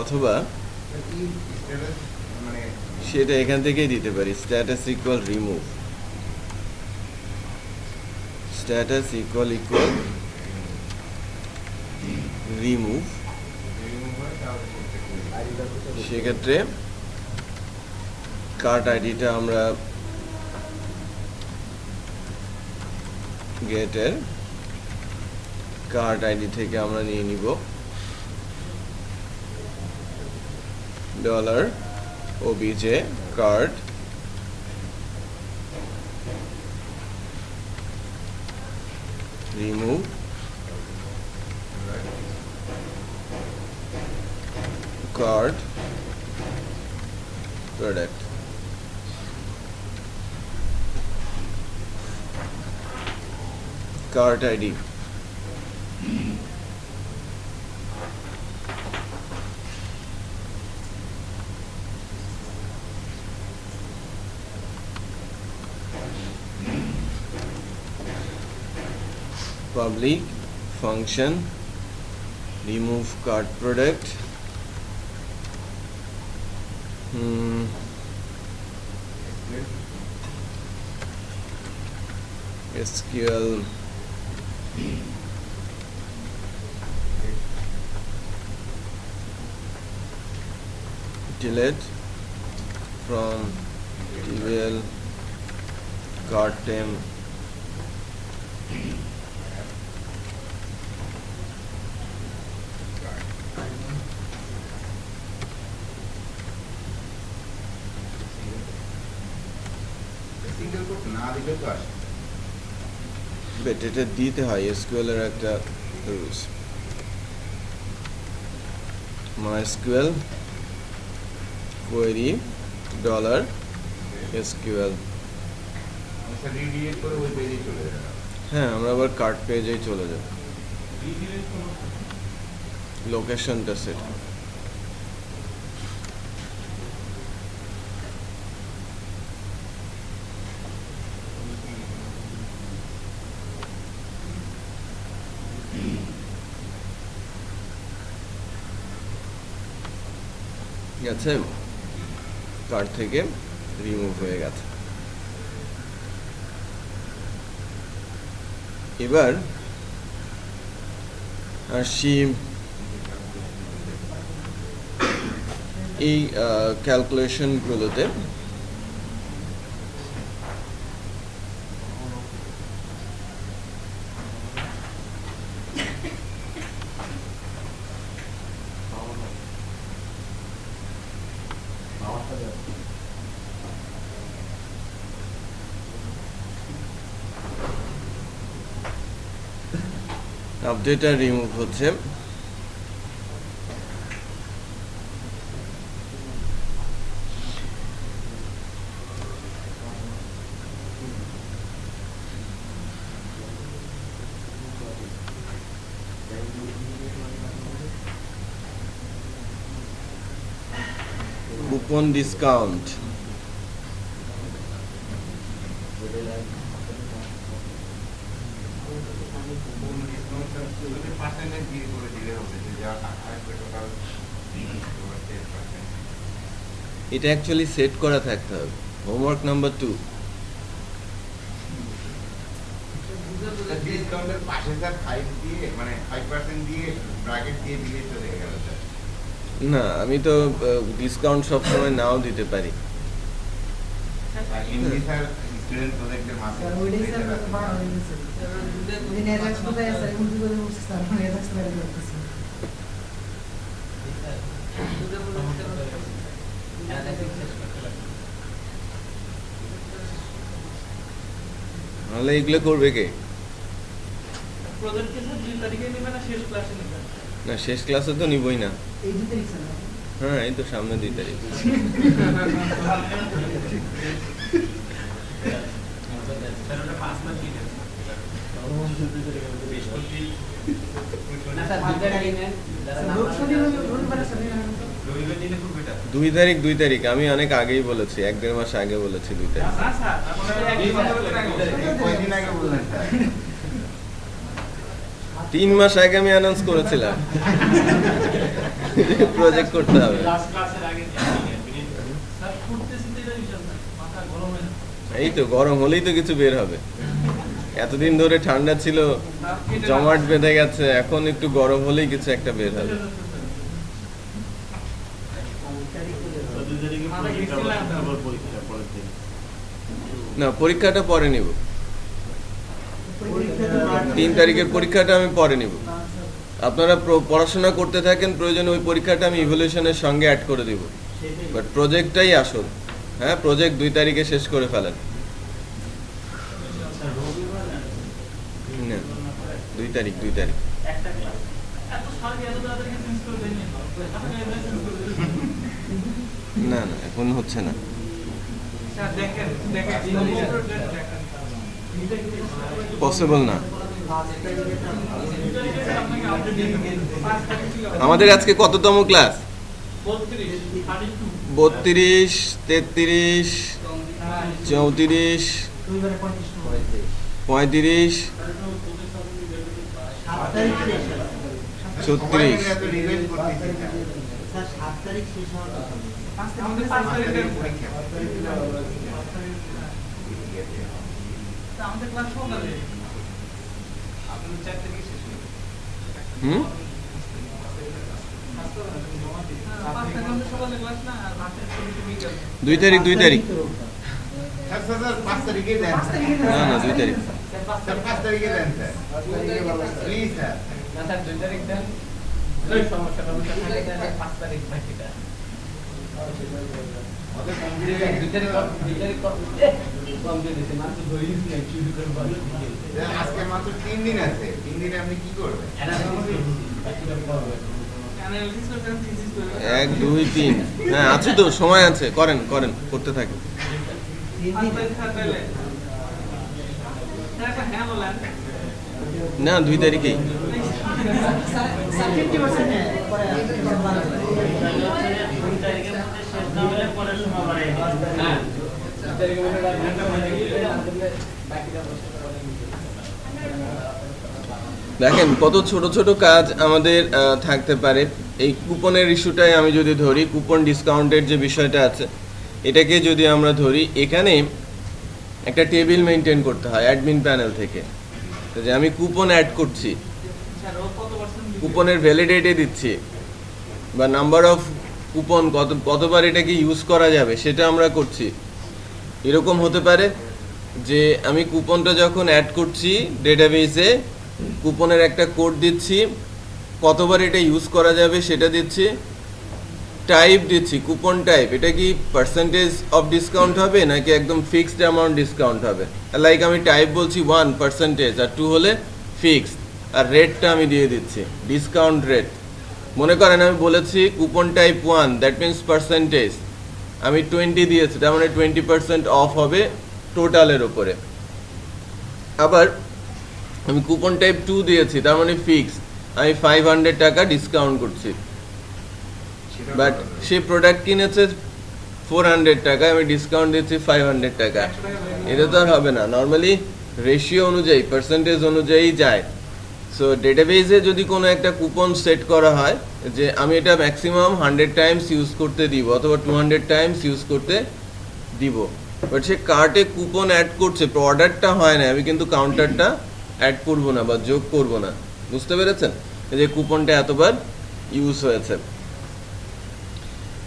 অথবা সেটা এখান থেকেই দিতে পারি, status equal remove, status equal remove. সেক্ষেত্রে কার্ট আইডিটা আমরা গেটের কার্ট আইডি থেকে আমরা নিয়ে নিব $obj cart remove cart product। cart ID public function remove cart product, SQL delete from table cart name single quote না দিলেও তো আসে, বাট এটা দিতে হয়, এসকিউএল এর একটা রুলস। MySQL query $SQL, রিডিলেট করে ওই পেজে চলে যাবে। হ্যাঁ, আমরা আবার কার্ট পেজেই চলে যাব, লোকেশনটা সেট। গেছে, কার্ট থেকে রিমুভ হয়ে গেছে। এবার আসি এই ক্যালকুলেশনগুলোতে। আপডেট আর রিমুভ হচ্ছে, কুপন ডিসকাউন্ট। পার্সেন্টেজ দিয়ে করে দিলে হবে যে যা আসবে টোটাল এটা অ্যাকচুয়ালি সেট করা থাকতে হবে। Homework number 2। ডিসকাউন্টের পাশে স্যার 5 দিয়ে মানে 5% দিয়ে ব্র্যাকেট দিয়ে দিলে চলে গেল স্যার। না, আমি তো ডিসকাউন্ট সবসময় নাও দিতে পারি। আর এমনি স্যার স্টুডেন্ট প্রজেক্টের মাসে স্যার ওইটাই স্যার কত বার হয়ে গেছে দিন এর কোথায় আছে মুদি করে বলছি স্যার মানে এর স্যার করতেছি তাহলে এগুলো করবে কে? প্রজেক্ট কি স্যার 2 তারিখে নেবে না শেষ ক্লাসে নেবে? না, শেষ ক্লাসে তো নিবই না। এই দিতে লিখছেন না হ্যাঁ, এই তো সামনে 2 তারিখ। না স্যার 2 তারিখে নেন লোক শুনি রবিবার শুনি না 2 তারিখ আমি অনেক আগেই বলেছি, 1-1.5 মাস আগে বলেছি 2 তারিখ। না স্যার আপনারা কয়দিন আগে বললেন স্যার? 3 মাস আগে আমি অ্যানাউন্স করেছিলাম প্রজেক্ট করতে হবে। লাস্ট ক্লাসের আগে স্যার ফুটতেছে তো এটা বিষয় না মাথা গরম হয়ে এই তো গরম হলেই তো কিছু বের হবে। এতদিন ধরে ঠান্ডা ছিল, জমাট বেঁধে গেছে, এখন একটু গরম হলেই কিছু একটা বের হবে। না, পরীক্ষাটা পরে নিব। 3 তারিখের পরীক্ষাটা আমি পরে নিব। আপনারা পড়াশোনা করতে থাকেন, প্রয়োজনে ওই পরীক্ষাটা আমি ইভ্যালুয়েশনের সঙ্গে অ্যাড করে দিব। বাট প্রজেক্টটাই আসল। হ্যাঁ, প্রজেক্ট 2 তারিখে শেষ করে ফেলেন। না, 2 তারিখ। একটা ক্লাস এত সারি এত তাড়াতাড়ি চেঞ্জ করে দেন না, এখন হচ্ছে না। স্যার দেখেন পসিবল না। আপনাকে আপডেট দিয়ে দেব 5 তারিখ ছিল আমাদের আজকে কততম ক্লাস? 32 32 32, 33, 34, রবিবারে 35 35, 7 তারিখ শেষ 36। এত রিভাইজ করতেছি স্যার। স্যার 7 তারিখ শেষ হওয়ার কথা আমাদের 5 তারিখের পরীক্ষা। আমাদের ক্লাস সকালে আপনাদের 4 তারিখে শেষ হবে হুম 5 তারিখে আমাদের সকালে ক্লাস না আর 5 তারিখে বিকেল 2 তারিখ। স্যার 5 তারিখে দেন। না, 2 তারিখ। স্যার 5 তারিখে দেন স্যার। Please sir. না স্যার 2 তারিখ দেন সমস্যা থাকে দেন 5 তারিখ বাকিটা ওদের কম্পিউটারে 2 তারিখ কমপ্লিট দিতে মাত্র ধরিস না চুরি করে বলো আজকে মাত্র 3 দিন আছে। 3 দিনে আপনি কি করবেন? অ্যানালিসিস করবেন থিসিস করবেন 1, 2, 3। হ্যাঁ, আছে তো, সময় আছে। করেন, করতে থাকেন। 5 তারিখ থাকলে স্যার একটা হ্যাঁ বলেন না, 2 তারিখেই। স্যার 50% পরে হ্যাঁ 2 তারিখে মনে হয় ঘন্টা মানে বাকিটা দেখেন কত ছোট ছোট কাজ আমাদের থাকতে পারে। এই কুপনের ইস্যুটাই আমি যদি ধরি, কুপন ডিসকাউন্টের যে বিষয়টা আছে, এটাকে যদি আমরা ধরি, এখানে একটা টেবিল মেনটেন করতে হয় অ্যাডমিন প্যানেল থেকে। তো যে আমি কুপন অ্যাড করছি, স্যার ও কত পার্সেন্ট কুপনের ভ্যালিডিটি দিচ্ছি, বা নাম্বার অফ কুপন কতবার এটাকে ইউজ করা যাবে সেটা আমরা করছি। এরকম হতে পারে যে আমি কুপনটা যখন অ্যাড করছি ডেটাবেসে, কুপনের একটা কোড দিচ্ছি, কতবার এটা ইউজ করা যাবে সেটা দিচ্ছি, টাইপ দিচ্ছি, কুপন টাইপ, এটা কি পার্সেন্টেজ অফ ডিসকাউন্ট হবে নাকি একদম ফিক্সড অ্যামাউন্ট ডিসকাউন্ট হবে। লাইক আমি টাইপ বলছি 1% আর 2 হলে ফিক্সড, আর রেটটা আমি দিয়ে দিচ্ছি ডিসকাউন্ট রেট। মনে করেন আমি বলেছি coupon type 1, that means percentage আমি 20 দিয়েছি, তার মানে 20% অফ হবে টোটালের ওপরে। আবার আমি কুপন টাইপ 2 দিয়েছি, তার মানে ফিক্স, আমি 500 টাকা ডিসকাউন্ট করছি। বাট সে প্রোডাক্ট কিনেছে 400 টাকা, আমি ডিসকাউন্ট দিচ্ছি 500 টাকা, এটা তো আর হবে না। নর্মালি রেশিও অনুযায়ী, পার্সেন্টেজ অনুযায়ী যায়। সো ডেটাবেজে যদি কোনো একটা কুপন সেট করা হয় যে আমি এটা ম্যাক্সিমাম 100 টাইমস ইউজ করতে দিব অথবা 200 টাইমস ইউজ করতে দিব, বাট সে কার্টে কুপন অ্যাড করছে, প্রোডাক্টটা হয় না, আমি কিন্তু কাউন্টারটা অ্যাড করব না বা যোগ করব না। বুঝতে পেরেছেন যে কুপনটা এতবার ইউজ হয়েছে।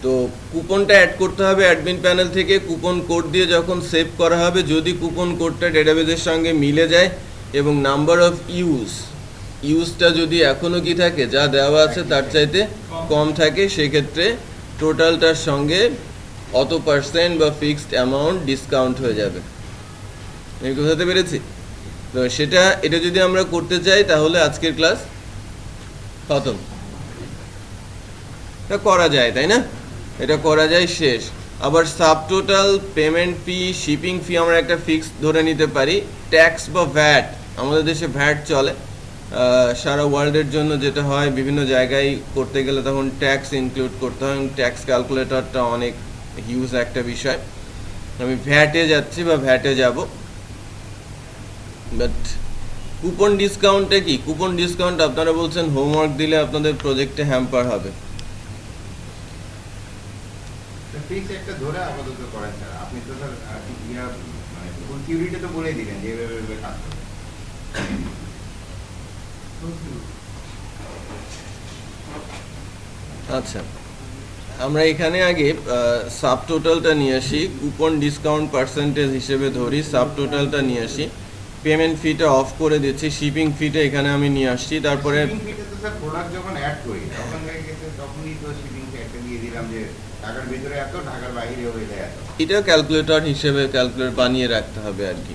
তো কুপনটা অ্যাড করতে হবে অ্যাডমিন প্যানেল থেকে, কুপন কোড দিয়ে যখন সেভ করা হবে, যদি কুপন কোডটা ডেটাবেজের সঙ্গে মিলে যায় এবং নাম্বার অফ ইউজটা যদি এখনও কি থাকে যা দেওয়া আছে তার চাইতে কম থাকে, সেক্ষেত্রে টোটালটার সঙ্গে অত পার্সেন্ট বা ফিক্সড অ্যামাউন্ট ডিসকাউন্ট হয়ে যাবে। আমি বোঝাতে পেরেছি? তো এটা যদি আমরা করতে চাই তাহলে আজকের ক্লাস খতম। এটা করা যায়, তাই না? এটা করা যায়, শেষ। আবার subtotal, payment fee, shipping fee আমরা একটা ফিক্স ধরে নিতে পারি। ট্যাক্স বা ভ্যাট, আমাদের দেশে ভ্যাট চলে, সারা ওয়ার্ল্ডের জন্য যেটা হয় বিভিন্ন জায়গায় করতে গেলে তখন ট্যাক্স ইনক্লুড করতে হয়, এবং ট্যাক্স ক্যালকুলেটরটা অনেক হিউজ একটা বিষয়। আমি ভ্যাটে যাচ্ছি বা ভ্যাটে যাব। বাট কুপন ডিসকাউন্টে কি, কুপন ডিসকাউন্ট আপনারা বলছেন হোমওয়ার্ক দিলে আপনাদের প্রজেক্টে হ্যাম্পার হবে। ফিক্স একটা ধরে আপাতত করেন স্যার, আপনি তো স্যার মানে ফুল থিওরিটা তো বলেই দিলেন যে এভাবে কাজ করবে। আচ্ছা, আমরা এখানে আগে সাব টোটালটা নিয়ে আসি, কুপন ডিসকাউন্ট পার্সেন্টেজ হিসেবে ধরি, সাব টোটালটা নিয়ে আসি, পেমেন্ট ফিটা অফ করে দিচ্ছি, শিপিং ফিটা এখানে আমি নিয়ে আসছি। তারপরে শিপিং ফিটা তো স্যার প্রোডাক্ট যখন অ্যাড করি তখন হয়ে গেছে, তখনই তো শিপিং ফি একটা দিয়ে দিলাম যে ঢাকার ভিতরে এত, ঢাকার বাইরে হয়ে যায় এত। এটা ক্যালকুলেটর হিসেবে বানিয়ে রাখতে হবে আর কি।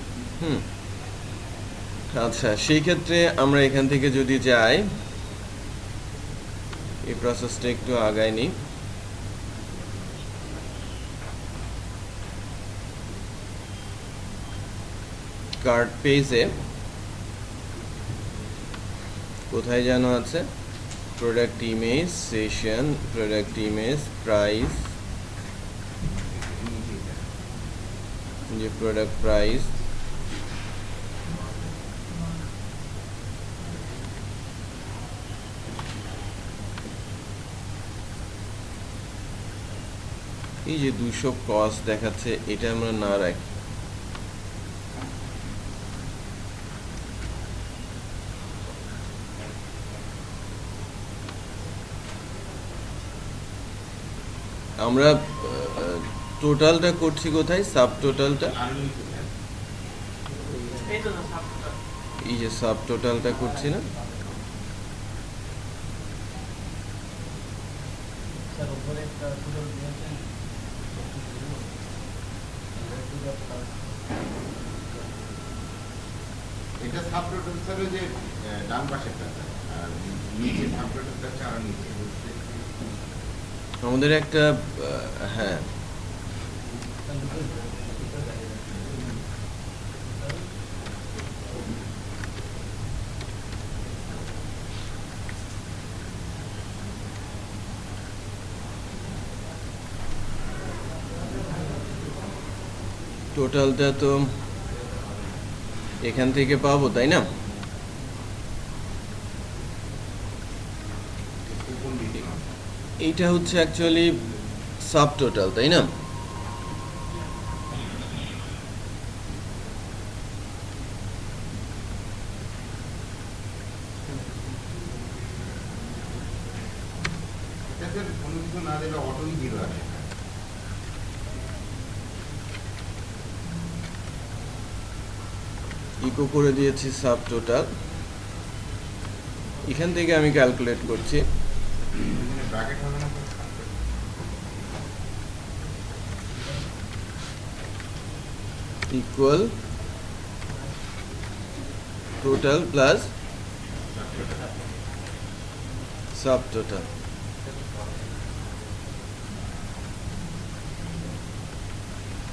আচ্ছা, সেই ক্ষেত্রে আমরা এখান থেকে যদি যাই, এই প্রসেসটা একটু আগায় নিই। কার্ড পেজে কোথায় যেন আছে, product image, session, product image, price, যে প্রোডাক্ট প্রাইস, এই যে 200 কস্ট দেখাচ্ছে, এটা আমরা না রাখি। আমরা টোটালটা করছি কোথায়, সাব টোটালটা, এই যে সাব টোটালটা করছি না, এটা সাব টোটাল স্যার যে ডান পাশেরটা, আর নিচে সাব টোটালটা হচ্ছে আরো নিচে। আমাদের একটা হ্যাঁ, টোটালটা তো এখান থেকে পাবো, তাই না? এইটা হচ্ছে অ্যাকচুয়ালি সাব টোটাল, তাই না? এটা কোনো কিছু না দিলে অটোই জিরো আসে। ইকো করে দিয়েছি সাব টোটাল, এখান থেকে আমি ক্যালকুলেট করছি। ব্র্যাকেট হবে না equal total plus sub total.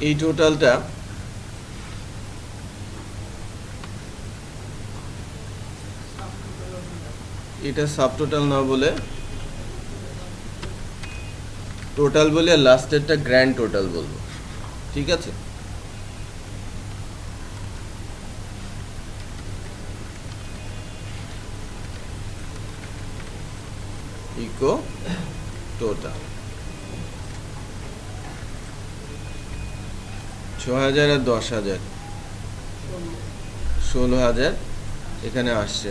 এই টোটালটা এটা সাব টোটাল না বলে টোটাল বলে লাস্টেরটা গ্র্যান্ড টোটাল বলবো, ঠিক আছে? ইকো টোটাল ৬,০০০ আর ১০,০০০ ১৬,০০০ এখানে আসছে।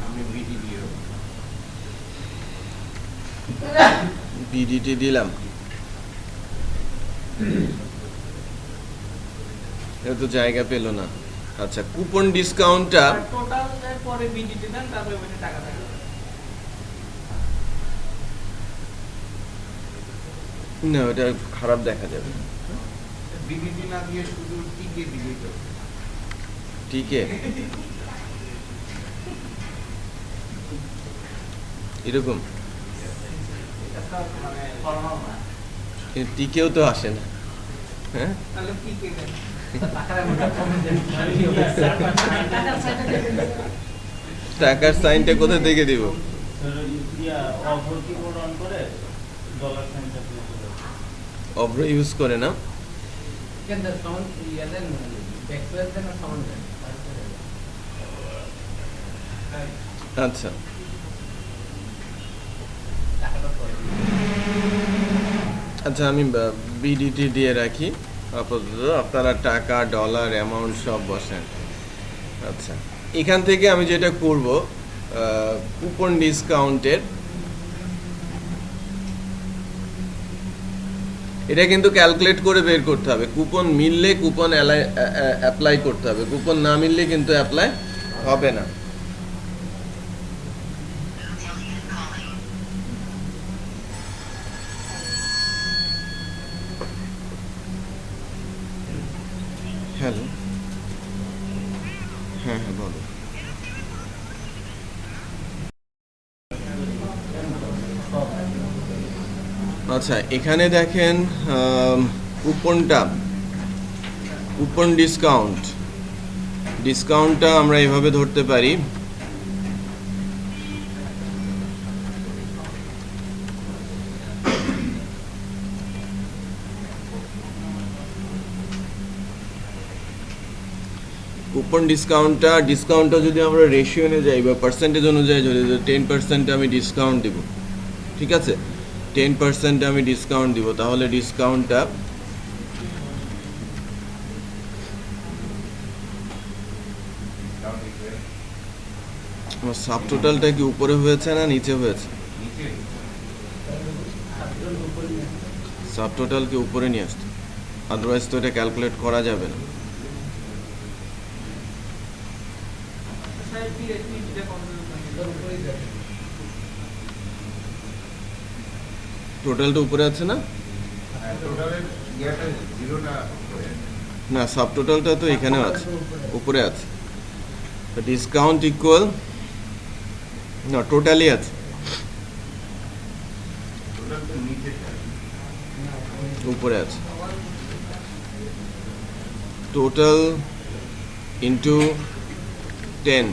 আমি বিডি দিও বিডিটি দিলাম, এটা তো জায়গা পেল না। আচ্ছা, কুপন ডিসকাউন্টটা টোটাল পরে বিডিটি দেন, তারপরে ওখানে টাকা থাকে। না, ওটা খারাপ দেখা যাবে। বিডিটি না দিয়ে শুধু টিকে দিলেই তো। টিকে এরকম এটা মানে ফর্মাল না, টিকেও তো আসে না। হ্যাঁ, তাহলে কি কে দেন? টাকার সাইনটা কোথা থেকে দিব? অভ্র ইউজ করে না। আচ্ছা, আচ্ছা আমি বিডিটি দিয়ে রাখি আপাতত, আপনারা টাকা ডলার অ্যামাউন্ট সব বসেন। আচ্ছা, এখান থেকে আমি যেটা করব, কুপন ডিসকাউন্টের এটা কিন্তু ক্যালকুলেট করে বের করতে হবে। কুপন মিললে কুপন অ্যাপ্লাই করতে হবে, কুপন না মিললে কিন্তু অ্যাপ্লাই হবে না। হ্যালো, হ্যাঁ হ্যাঁ বলো। আচ্ছা, এখানে দেখেন কুপনটা, কুপন ডিসকাউন্টটা আমরা এভাবে ধরতে পারি। কুপন ডিসকাউন্টটা যদি আমরা রেশিও অনুযায়ী বা পার্সেন্টেজ অনুযায়ী যদি 10% আমি ডিসকাউন্ট দিব, ঠিক আছে? 10% আমি ডিসকাউন্ট দিব, তাহলে ডিসকাউন্টটা আমার সাব টোটালটা কি উপরে হয়েছে না নিচে হয়েছে? নিচে সাব টোটাল কি উপরে নিয়ে আসতে, আদারওয়াইজ তো এটা ক্যালকুলেট করা যাবে না। টোটালটা উপরে আছে না? টোটালের ইয়াটা জিরোটা করে না, সাব টোটালটা তো এখানেও আছে, উপরে আছে। ডিসকাউন্ট ইকুয়াল না, টোটালি আছে, টোটাল তো নিচে উপরে আছে। Total into 10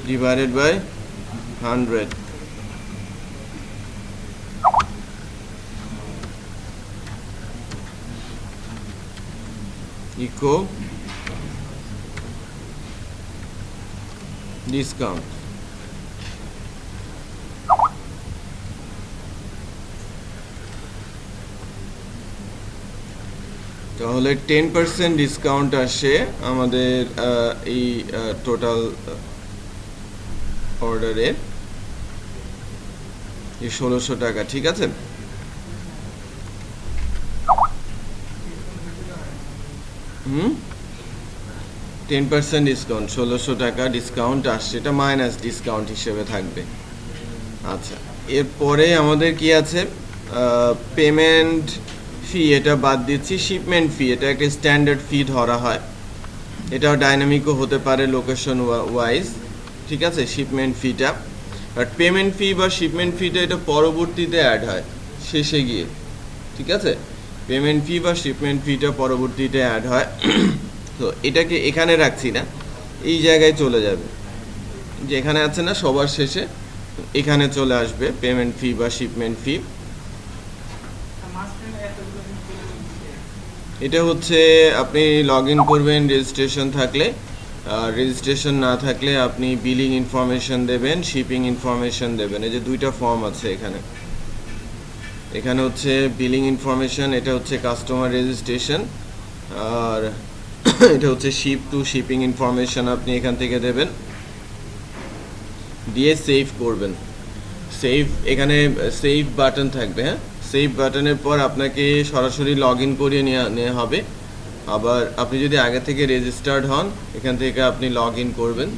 divided by 100 equal discount. তাহলে 10% ডিসকাউন্ট আসে আমাদের এই টোটাল অর্ডারে, এই ১৬০০ টাকা, ঠিক আছে? হুম, 10% ডিসকাউন্ট, ১৬০০ টাকা ডিসকাউন্ট আসছে, এটা মাইনাস ডিসকাউন্ট হিসেবে থাকবে। আচ্ছা, এরপরে আমাদের কি আছে? পেমেন্ট ফি, এটা বাদ দিচ্ছি। শিপমেন্ট ফি, এটা একটা স্ট্যান্ডার্ড ফি ধরা হয়, এটাও ডাইনামিকও হতে পারে লোকেশন ওয়াইজ, ঠিক আছে? শিপমেন্ট ফিটা, বাট পেমেন্ট ফি বা শিপমেন্ট ফিটা এটা পরবর্তীতে অ্যাড হয় শেষে গিয়ে, ঠিক আছে? পেমেন্ট ফি বা শিপমেন্ট ফিটা পরবর্তীতে অ্যাড হয়। তো এটাকে এখানে রাখছি না, এই জায়গায় চলে যাবে, যে এখানে আছে না সবার শেষে এখানে চলে আসবে পেমেন্ট ফি বা শিপমেন্ট ফি। এটা হচ্ছে আপনি লগ ইন করবেন রেজিস্ট্রেশন থাকলে, আর রেজিস্ট্রেশন না থাকলে আপনি বিলিং ইনফরমেশন দেবেন, শিপিং ইনফরমেশন দেবেন। এই যে দুইটা ফর্ম আছে এখানে, এখানে হচ্ছে বিলিং ইনফরমেশন, এটা হচ্ছে কাস্টমার রেজিস্ট্রেশন, আর এটা হচ্ছে শিপ টু শিপিং ইনফরমেশন আপনি এখান থেকে দেবেন, দিয়ে সেভ করবেন। সেভ, এখানে সেভ বাটন থাকবে, হ্যাঁ সেভ বাটনের পর আপনাকে সরাসরি লগ ইন করিয়ে নেওয়া হবে। আবার আপনি যদি আগে থেকে রেজিস্টার্ড হন এখান থেকে আপনি লগ ইন করবেন,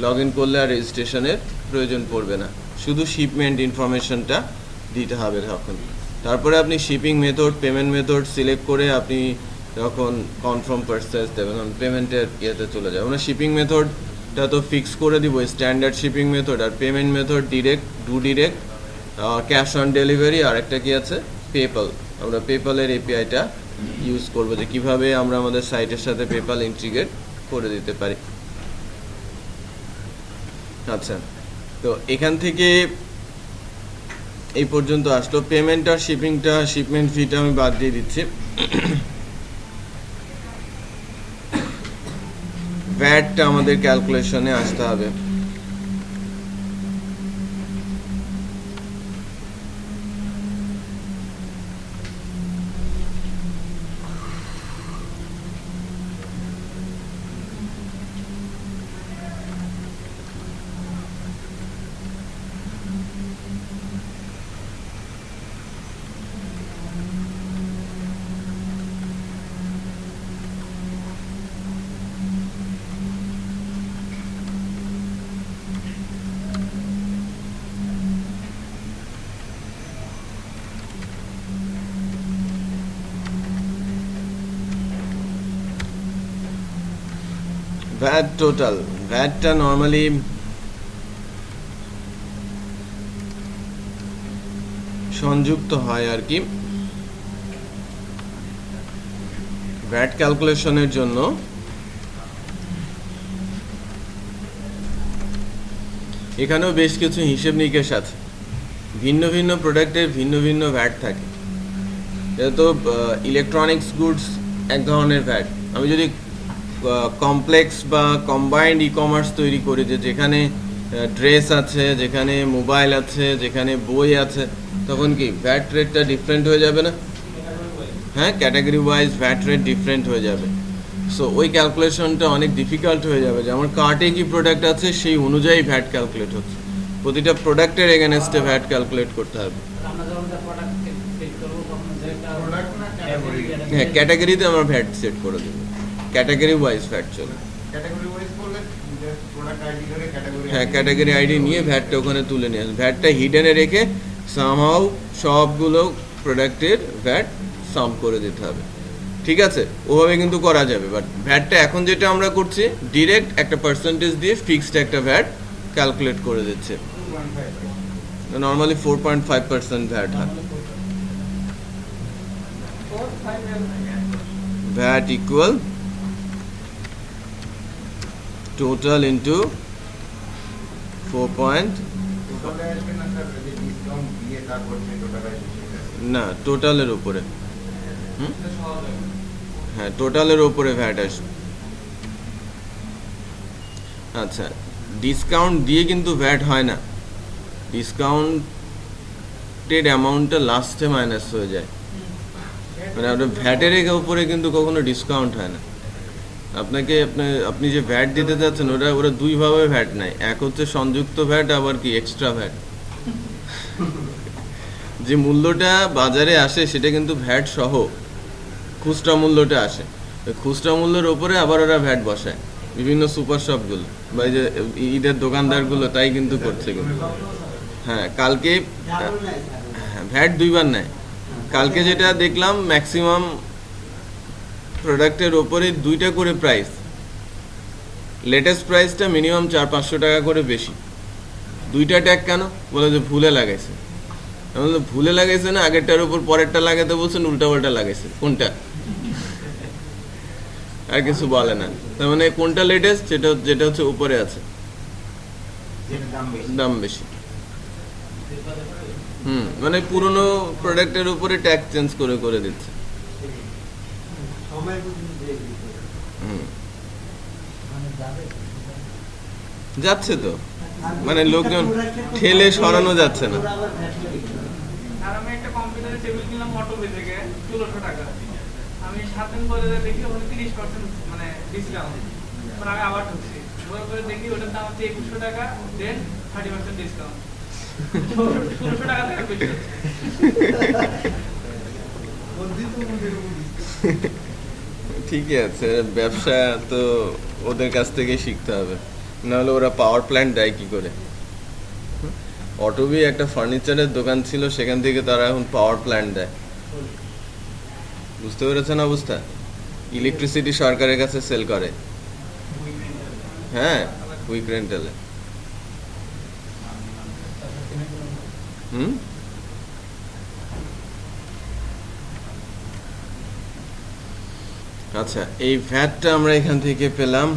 লগ ইন করলে আর রেজিস্ট্রেশনের প্রয়োজন পড়বে না, শুধু শিপমেন্ট ইনফরমেশনটা দিতে হবে তখন। তারপরে আপনি shipping method, payment method select করে আপনি যখন কনফার্ম পারচেজ দেবেন পেমেন্টের ইয়েতে চলে যাবে। আমরা শিপিং মেথডটা তো ফিক্স করে দিব, স্ট্যান্ডার্ড শিপিং মেথড, আর payment method direct, direct, cash on delivery, আর একটা কি আছে পেপ্যাল। আমরা পেপ্যালের এপিআইটা ইউজ করবো যে কিভাবে আমরা আমাদের সাইটের সাথে পেপ্যাল ইন্টিগ্রেট করে দিতে পারি। আচ্ছা, তো এখান থেকে এই পর্যন্ত আসলো। পেমেন্ট আর শিপিংটা, শিপমেন্ট ফিটা আমি বাদ দিয়ে দিচ্ছি। ভ্যাটটা আমাদের ক্যালকুলেশনে আসতে হবে। ভ্যাট টোটাল, ভ্যাটটা নর্মালি সংযুক্ত হয় আর কি ভ্যাট ক্যালকুলেশনের জন্য। এখানেও বেশ কিছু হিসেব নিকেশ আছে, ভিন্ন ভিন্ন প্রোডাক্টের ভিন্ন ভিন্ন ভ্যাট থাকে। এটা তো ইলেকট্রনিক্স গুডস এক ধরনের ভ্যাট। আমি যদি কমপ্লেক্স বা কম্বাইন্ড ই কমার্স তৈরি করি, যে যেখানে ড্রেস আছে, যেখানে মোবাইল আছে, যেখানে বই আছে, তখন কি ভ্যাট রেটটা ডিফারেন্ট হয়ে যাবে না? হ্যাঁ, category wise VAT rate different হয়ে যাবে। সো ওই ক্যালকুলেশনটা অনেক ডিফিকাল্ট হয়ে যাবে, যে আমার কার্টে কি প্রোডাক্ট আছে সেই অনুযায়ী ভ্যাট ক্যালকুলেট হচ্ছে, প্রতিটা প্রোডাক্টের এগেনস্টে ভ্যাট ক্যালকুলেট করতে হবে। হ্যাঁ, ক্যাটাগরিতে আমরা ভ্যাট সেট করে দেবো, ক্যাটাগরি ওয়াইজ ভ্যাট চলে। হ্যাঁ, ক্যাটাগরি আইডি নিয়ে ভ্যাটটা ওখানে তুলে নিয়ে আসবে, ভ্যাটটা হিডেনে রেখে সামহাউ সবগুলো প্রোডাক্টের ভ্যাট সাম করে দিতে হবে। ঠিক আছে, ওভাবে কিন্তু করা যাবে। বাট ভ্যাটটা এখন যেটা আমরা করছি, ডিরেক্ট একটা পার্সেন্টেজ দিয়ে ফিক্সড একটা ভ্যাট ক্যালকুলেট করে দিচ্ছে। নর্মালি 4.5% ভ্যাট হয়। VAT equal total into 4. না, টোটালের উপরে। হ্যাঁ, টোটালের উপরে ভ্যাট আসবে। আচ্ছা, ডিসকাউন্ট দিয়ে কিন্তু ভ্যাট হয় না, ডিসকাউন্টেড অ্যামাউন্টটা লাস্টে মাইনাস হয়ে যায়। মানে আপনার ভ্যাটের উপরে কিন্তু কখনো ডিসকাউন্ট হয় না। আপনি যে ভ্যাট দিতে যাচ্ছেন ওরা দুইভাবে ভ্যাট নেয়, এক হচ্ছে সংযুক্ত ভ্যাট, আবার কি এক্সট্রা ভ্যাট। যে মূল্যটা বাজারে আসে সেটা কিন্তু ভ্যাট সহ খুচরা মূল্যটা আসে, খুচরা মূল্যের ওপরে আবার ওরা ভ্যাট বসায় বিভিন্ন সুপার শপগুলো বা এই যে ঈদের দোকানদারগুলো, তাই কিন্তু করছে কিন্তু। হ্যাঁ, কালকে ভ্যাট দুইবার নেয়। কালকে যেটা দেখলাম, ম্যাক্সিমাম প্রোডাক্টের ওপরে 2টা করে প্রাইস, লেটেস্ট প্রাইসটা মিনিমাম 400-500 টাকা করে বেশি। 2টা ট্যাগ কেন? বলে যে ভুলে লাগাইছে। আমি বললাম ভুলে লাগাইছে না, আগেরটার উপর পরেরটা লাগাতে বলছেন, উল্টাপাল্টা লাগাইছে। কোনটা? আর কিছু বলে না। তার মানে কোনটা লেটেস্ট, যেটা হচ্ছে উপরে আছে। যেটা দাম বেশি। দাম বেশি। মানে পুরনো প্রোডাক্টের উপরে ট্যাক্স চেঞ্জ করে করে দিচ্ছে। যাচ্ছে তো, মানে লোকজন ঠেলে সরানো যাচ্ছে না। আর আমি একটা কম্পিউটারের টেবিল কিনলাম অটোপে থেকে 1600 টাকা। আমি 7 দিন পরে দেখি ওখানে 30% মানে ডিসকাউন্ট। পরে আমি আবার ঢুকছি, ঢোকার পরে দেখি ওটার দাম হচ্ছে 2100 টাকা, দেন 30% ডিসকাউন্ট। 1600 টাকা থেকে বেশি হচ্ছে। ঠিকই আছে, ব্যবসা তো ওদের কাছ থেকে শিখতে হবে, নাহলে ওরা পাওয়ার প্ল্যান্ট দেয় কি করে? অটোবি একটা ফার্নিচারের দোকান ছিল, সেখান থেকে তারা এখন পাওয়ার প্ল্যান্ট দেয়। বুঝতে পেরেছেন অবস্থা? ইলেকট্রিসিটি সরকারের কাছে সেল করে। হ্যাঁ, কুইক রেন্টালে। আচ্ছা, এই ভ্যাটটা আমরা এখান থেকে পেলাম।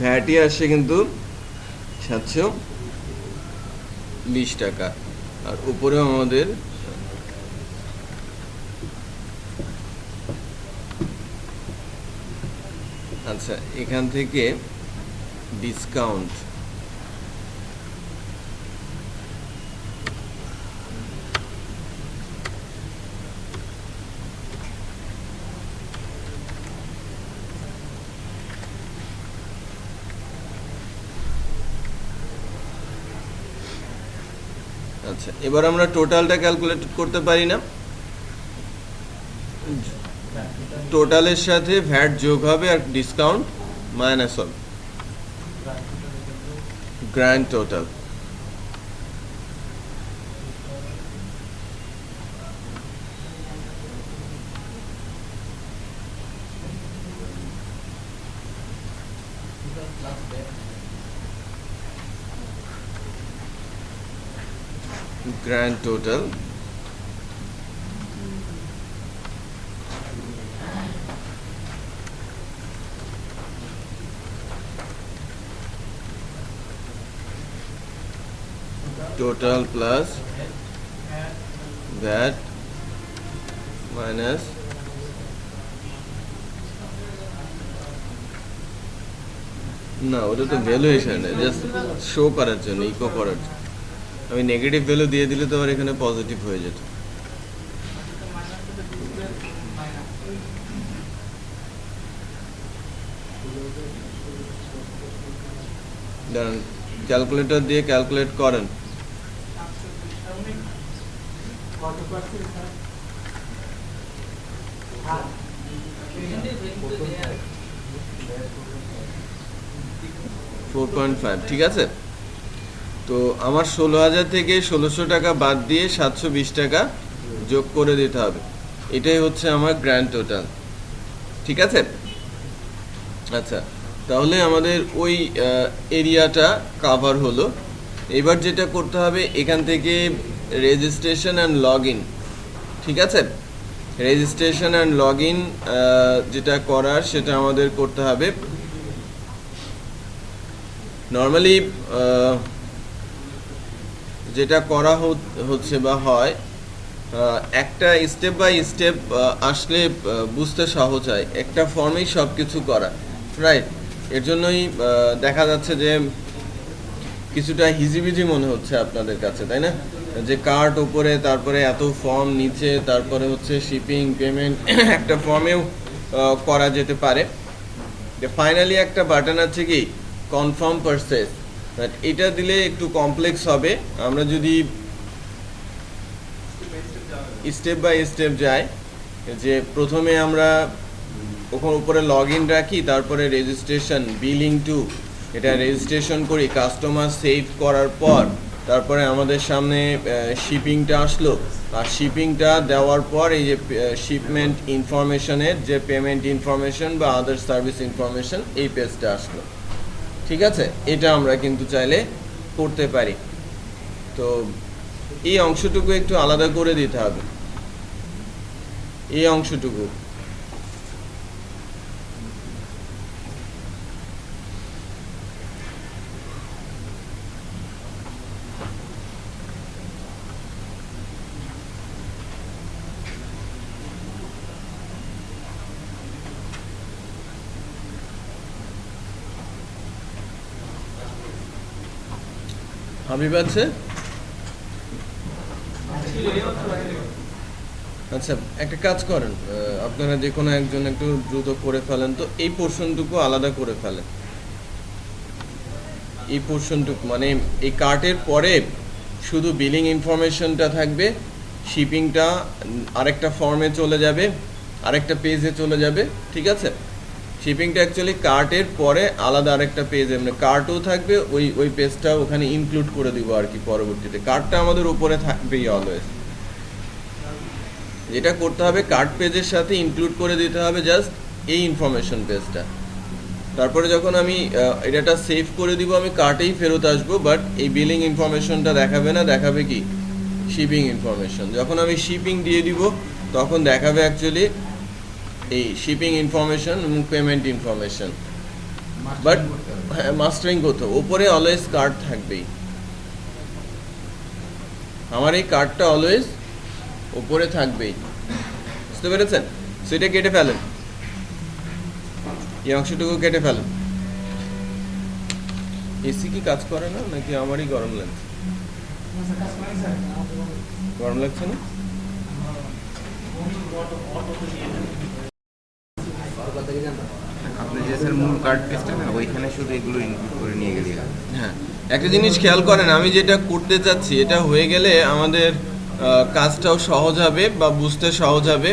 ভ্যাটই আসছে কিন্তু 720 টাকা, আর উপরেও আমাদের আচ্ছা এখান থেকে ডিসকাউন্ট আচ্ছা, এবার আমরা টোটালটা ক্যালকুলেট করতে পারি না? টোটালের সাথে ভ্যাট যোগ হবে আর ডিসকাউন্ট মাইনাস হবে, grand total. Grand total plus VAT minus না, ওটা তো ভ্যালুয়েশন, জাস্ট শো করার জন্য, ইকো করার জন্য। আমি নেগেটিভ ভ্যালু দিয়ে দিলে তো আর এখানে পজিটিভ হয়ে যেত। দাঁড়ান, ক্যালকুলেটর দিয়ে ক্যালকুলেট করেন। কত পার্সেন্ট স্যার? 4.5, ঠিক আছে। তো আমার 16,000 থেকে 1600 টাকা বাদ দিয়ে 720 টাকা যোগ করে দিতে হবে, এটাই হচ্ছে আমার গ্র্যান্ড টোটাল, ঠিক আছে। আচ্ছা, তাহলে আমাদের ওই এরিয়াটা কাভার হলো। এবার যেটা করতে হবে, এখান থেকে রেজিস্ট্রেশন অ্যান্ড লগ ইন, ঠিক আছে। রেজিস্ট্রেশন অ্যান্ড লগ ইন যেটা করার সেটা আমাদের করতে হবে। নর্মালি যেটা করা হচ্ছে বা হয়, একটা স্টেপ বাই স্টেপ আসলে বুঝতে সহজ হয়, একটা ফর্মেই সব কিছু করা, রাইট। এর জন্যই দেখা যাচ্ছে যে কিছুটা হিজিবিজি মনে হচ্ছে আপনাদের কাছে, তাই না? যে কার্ট ওপরে, তারপরে এত ফর্ম নিচে, তারপরে হচ্ছে শিপিং, পেমেন্ট একটা ফর্মেও করা যেতে পারে। ফাইনালি একটা বাটন আছে কি কনফার্ম পারচেজ, এটা দিলে একটু কমপ্লেক্স হবে। আমরা যদি স্টেপ বাই স্টেপ যাই, যে প্রথমে আমরা ওখানে উপরে লগ ইন রাখি, তারপরে রেজিস্ট্রেশন, বিলিং টু, এটা রেজিস্ট্রেশন করি, কাস্টমার সেভ করার পর তারপরে আমাদের সামনে শিপিংটা আসলো, আর শিপিংটা দেওয়ার পর এই যে শিপমেন্ট ইনফরমেশনের যে পেমেন্ট ইনফরমেশন বা আদার সার্ভিস ইনফরমেশন, এই পেজটা আসলো। ঠিক আছে, এটা আমরা কিন্তু চাইলে করতে পারি। তো এই অংশটুকু একটু আলাদা করে দিতে হবে, এই অংশটুকু। হাবিব আছে? আচ্ছা, একটা কাজ করেন, আপনারা যে কোনো একজন একটু দ্রুত করে ফেলেন তো, এই পোর্শনটুকু আলাদা করে ফেলেন। এই পোর্শনটুকু মানে এই কার্টের পরে শুধু বিলিং ইনফরমেশনটা থাকবে, শিপিংটা আরেকটা ফর্মে চলে যাবে, আরেকটা পেজে চলে যাবে। ঠিক আছে, শিপিংটা অ্যাকচুয়ালি কার্টের পরে আলাদা আরেকটা পেজে, মানে কার্টও থাকবে, ওই পেজটা ওখানে ইনক্লুড করে দিব আর কি পরবর্তীতে। কার্টটা আমাদের উপরে থাকবেই অলওয়েজ। যেটা করতে হবে, কার্ট পেজের সাথে ইনক্লুড করে দিতে হবে জাস্ট এই ইনফরমেশন পেজটা। তারপরে যখন আমি এটা সেভ করে দিব, আমি কার্টেই ফেরত আসবো, বাট এই বিলিং ইনফরমেশনটা দেখাবে না, দেখাবে কি শিপিং ইনফরমেশন। যখন আমি শিপিং দিয়ে দিব তখন দেখাবে অ্যাকচুয়ালি এই শিপিং ইনফরমেশন এবং পেমেন্ট ইনফরমেশন। বাট হ্যাঁ, মাস্টারিং করতে হবে, ওপরে অলওয়েজ কার্ড থাকবেই। আমার এই কার্ডটা অলওয়েজ ওপরে থাকবেই, বুঝতে পেরেছেন? সেটা কেটে ফেলেন, এই অংশটুকু কেটে ফেলেন। এসি কি কাজ করে না নাকি আমারই গরম লাগছে? গরম লাগছে না? আপনি যে স্যার মূল কার্ড পেজটা না, ওইখানে শুধু এগুলো ইনক্লুড করে নিয়ে গেলেই হবে। হ্যাঁ, একটা জিনিস খেয়াল করেন, আমি যেটা করতে চাচ্ছি এটা হয়ে গেলে আমাদের কাজটাও সহজ হবে বা বুঝতে সহজ হবে।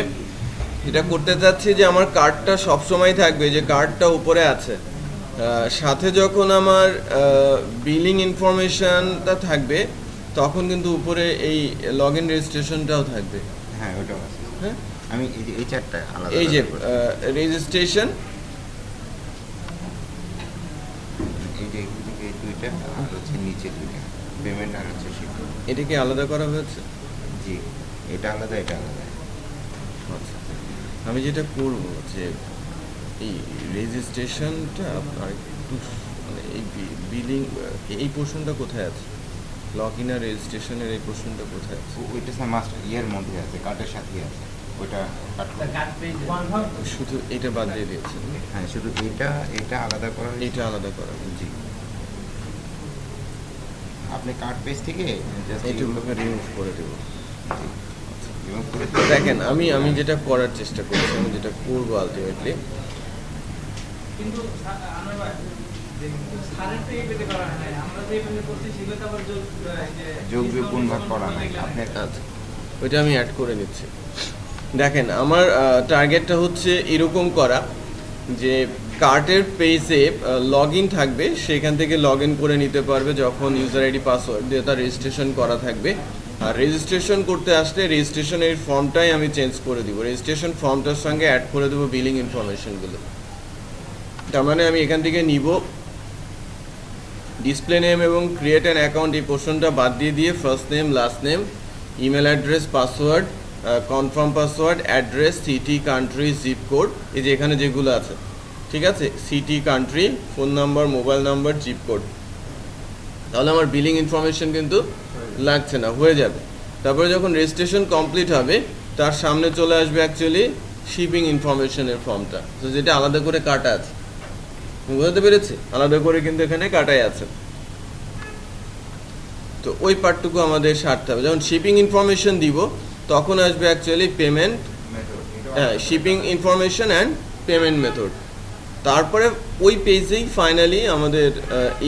এটা করতে চাচ্ছি যে আমার কার্ডটা সবসময় থাকবে, যে কার্ডটা উপরে আছে, সাথে যখন আমার বিলিং ইনফরমেশনটা থাকবে তখন কিন্তু উপরে এই লগ ইন রেজিস্ট্রেশনটাও থাকবে। হ্যাঁ, ওটাও আছে। হ্যাঁ, আমি এই চারটা আলাদা এই যে করছি। রেজিস্ট্রেশন, এই যে এদিকে এই দুইটা আর হচ্ছে নিচে দুইটা, পেমেন্ট আর হচ্ছে শিপিং। এটাকে আলাদা করা হয়েছে। জি, এটা আলাদা, এটা আলাদা। আচ্ছা, আমি যেটা করব যে এই রেজিস্ট্রেশনটা আর একটু মানে এই বিলিং এই পোর্শনটা কোথায় আছে, লগ ইন আর রেজিস্ট্রেশনের এই পোর্শনটা কোথায় আছে? ওইটা স্যার মাস্টার ইয়ের মধ্যে আছে, কার্ডের সাথেই আছে। ওইটা কাট করে। শুধু এটা বাদ দিয়ে দিয়েছেন? হ্যাঁ, শুধু এটা আলাদা করা হয়েছে। এটা আলাদা করা হয়েছে। জি, আপনি কার্ড পেজ থেকে জাস্ট এইটুকুকে রিমুভ করে দেবো। এবং করে দেখেন, আমি যেটা করার চেষ্টা করছি, আমি যেটা করবো আলটিমেটলি, কিন্তু আনোয়ার ভাই, স্যারের তো এই পেজে করা হয় নাই, আমরা যে পেজে করছি সেগুলো তো আবার যোগ বিয়োগ গুণ ভাগ করা নাই। আপনি আচ্ছা ওইটা আমি অ্যাড করে নিচ্ছি। দেখেন, আমার টার্গেটটা হচ্ছে এরকম করা যে কার্টের পেজে লগ ইন থাকবে, সেখান থেকে লগ ইন করে নিতে পারবে যখন ইউজার আইডি পাসওয়ার্ড দিয়ে তার রেজিস্ট্রেশন করা থাকবে। আর রেজিস্ট্রেশন করতে আসলে রেজিস্ট্রেশনের ফর্মটাই আমি চেঞ্জ করে দিব, রেজিস্ট্রেশন ফর্মটার সঙ্গে অ্যাড করে দেবো বিলিং ইনফরমেশনগুলো। তার মানে আমি এখান থেকে নিব ডিসপ্লে নেম এবং ক্রিয়েট অ্যান অ্যাকাউন্ট, এই পোর্শনটা বাদ দিয়ে first name, last name, email address, password, confirm password, address, city, country, zip code, এই যে এখানে যেগুলো আছে, ঠিক আছে, city, country, phone number, mobile number, zip code. তাহলে আমার বিলিং ইনফরমেশন কিন্তু লাগছে না, হয়ে যাবে। তারপরে যখন রেজিস্ট্রেশন কমপ্লিট হবে তার সামনে চলে আসবে অ্যাকচুয়ালি শিপিং ইনফরমেশনের ফর্মটা, তো যেটা আলাদা করে কাটা আছে, বুঝতে পেরেছি? আলাদা করে কিন্তু এখানে কাটাই আছে। তো ওই পার্টটুকু আমাদের সারতে হবে। যখন শিপিং ইনফরমেশন দিব তখন আসবে অ্যাকচুয়ালি পেমেন্ট, হ্যাঁ, shipping information and payment method. তারপরে ওই পেজেই ফাইনালি আমাদের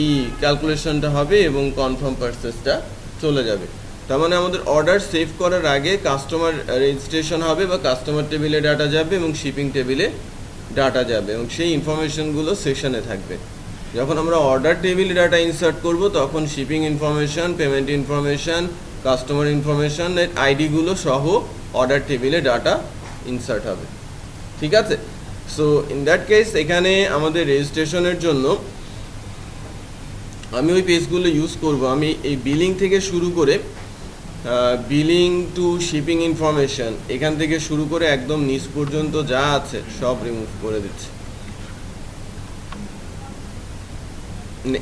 এই ক্যালকুলেশনটা হবে এবং কনফার্ম পারচেসটা চলে যাবে। তার মানে আমাদের অর্ডার সেভ করার আগে কাস্টমার রেজিস্ট্রেশন হবে বা কাস্টমার টেবিলে ডাটা যাবে এবং শিপিং টেবিলে ডাটা যাবে এবং সেই ইনফরমেশনগুলো সেশনে থাকবে। যখন আমরা অর্ডার টেবিলে ডাটা ইনসার্ট করব তখন shipping information, payment information, customer information এর আইডিগুলো সহ অর্ডার টেবিলে ডাটা ইনসার্ট হবে। ঠিক আছে? সো ইন দ্যাট কেস এখানে আমাদের রেজিস্ট্রেশনের জন্য আমি ওই পেজগুলো ইউজ করব। আমি এই বিলিং থেকে শুরু করে বিলিং টু শিপিং ইনফরমেশন এখান থেকে শুরু করে একদম নিচ পর্যন্ত যা আছে সব রিমুভ করে দিচ্ছি।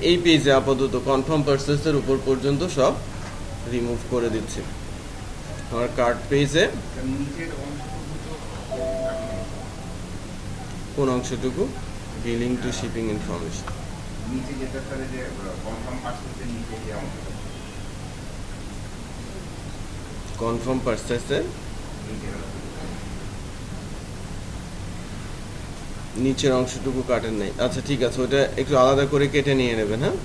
এই পেজে আপাতত কনফার্ম পারচেসের উপর পর্যন্ত সব রিমুভ করে দিচ্ছি। আমার কার্ট পেজে নিচের অংশটুকু তো কোন অংশটুকু? Billing to shipping information. নিচে যেটা স্যার যে কনফার্ম পার্সেন্টের নিচে যে অংশটা কনফার্ম পারচেসের নিচের নিচের অংশটুকু কাটেন নাই। আচ্ছা ঠিক আছে, ওটা একটু আলাদা করে কেটে নিয়ে নেবেন। হ্যাঁ,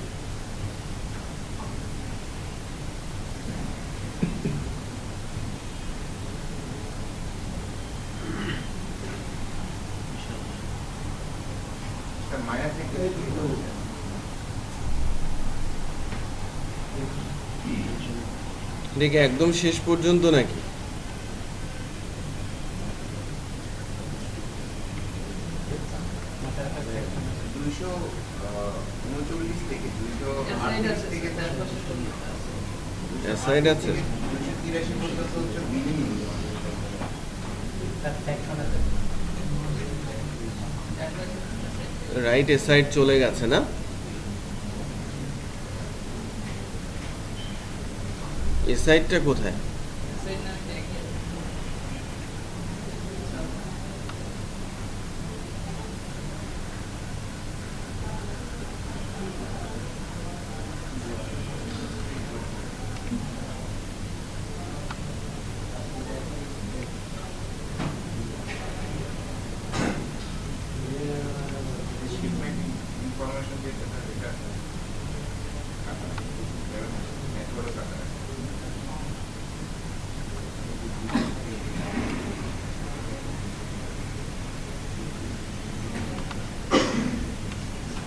মাইনাস থেকে দেখে একদম শেষ পর্যন্ত নাকি? দুইশো 39 থেকে 238 থেকে অ্যাসাইড আছে? 283 পর্যন্ত হচ্ছে বিলিং। রাইট অ্যাসাইড চলে গেছে না? অ্যাসাইডটা কোথায়? শিপমেন্ট ইনফরমেশন যেটা এটা নেটওয়ার্ক কাটা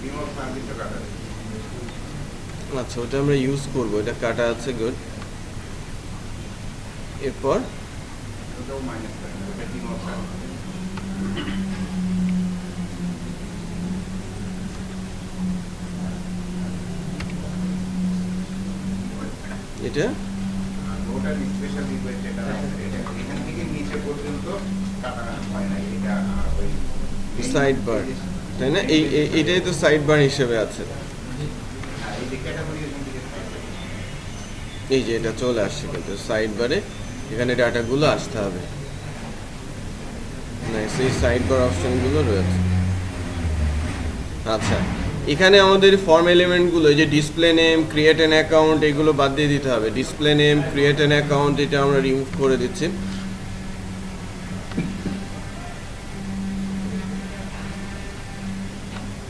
রিমোট সার্ভিসও কাটা আচ্ছা, ওটা আমরা ইউজ করবো, এটা কাটা আছে। গুড। এরপর ওটাও মাইনাস করে ওটা রিমোট সার্ভিস এটা ওটার স্পেশাল রিকোয়েস্ট এটা এটা এখান থেকে নিচে পর্যন্ত কাটা হয় না। এটা ওই সাইড বার, তাই না? এটাই তো সাইড বার হিসেবে আছে। এই যে ক্যাটাগরি এখান থেকে এই যে এটা চলে আসছে, কিন্তু সাইড বারে এখানে ডাটাগুলো আসতে হবে। না, সেই সাইড বার অপশনগুলো রয়েছে। আচ্ছা, এখানে আমাদের ফর্ম এলিমেন্টগুলো, এই যে display name, create an account, এগুলো বাদ দিয়ে দিতে হবে। Display name, create an account, এটা আমরা রিমুভ করে দিচ্ছি।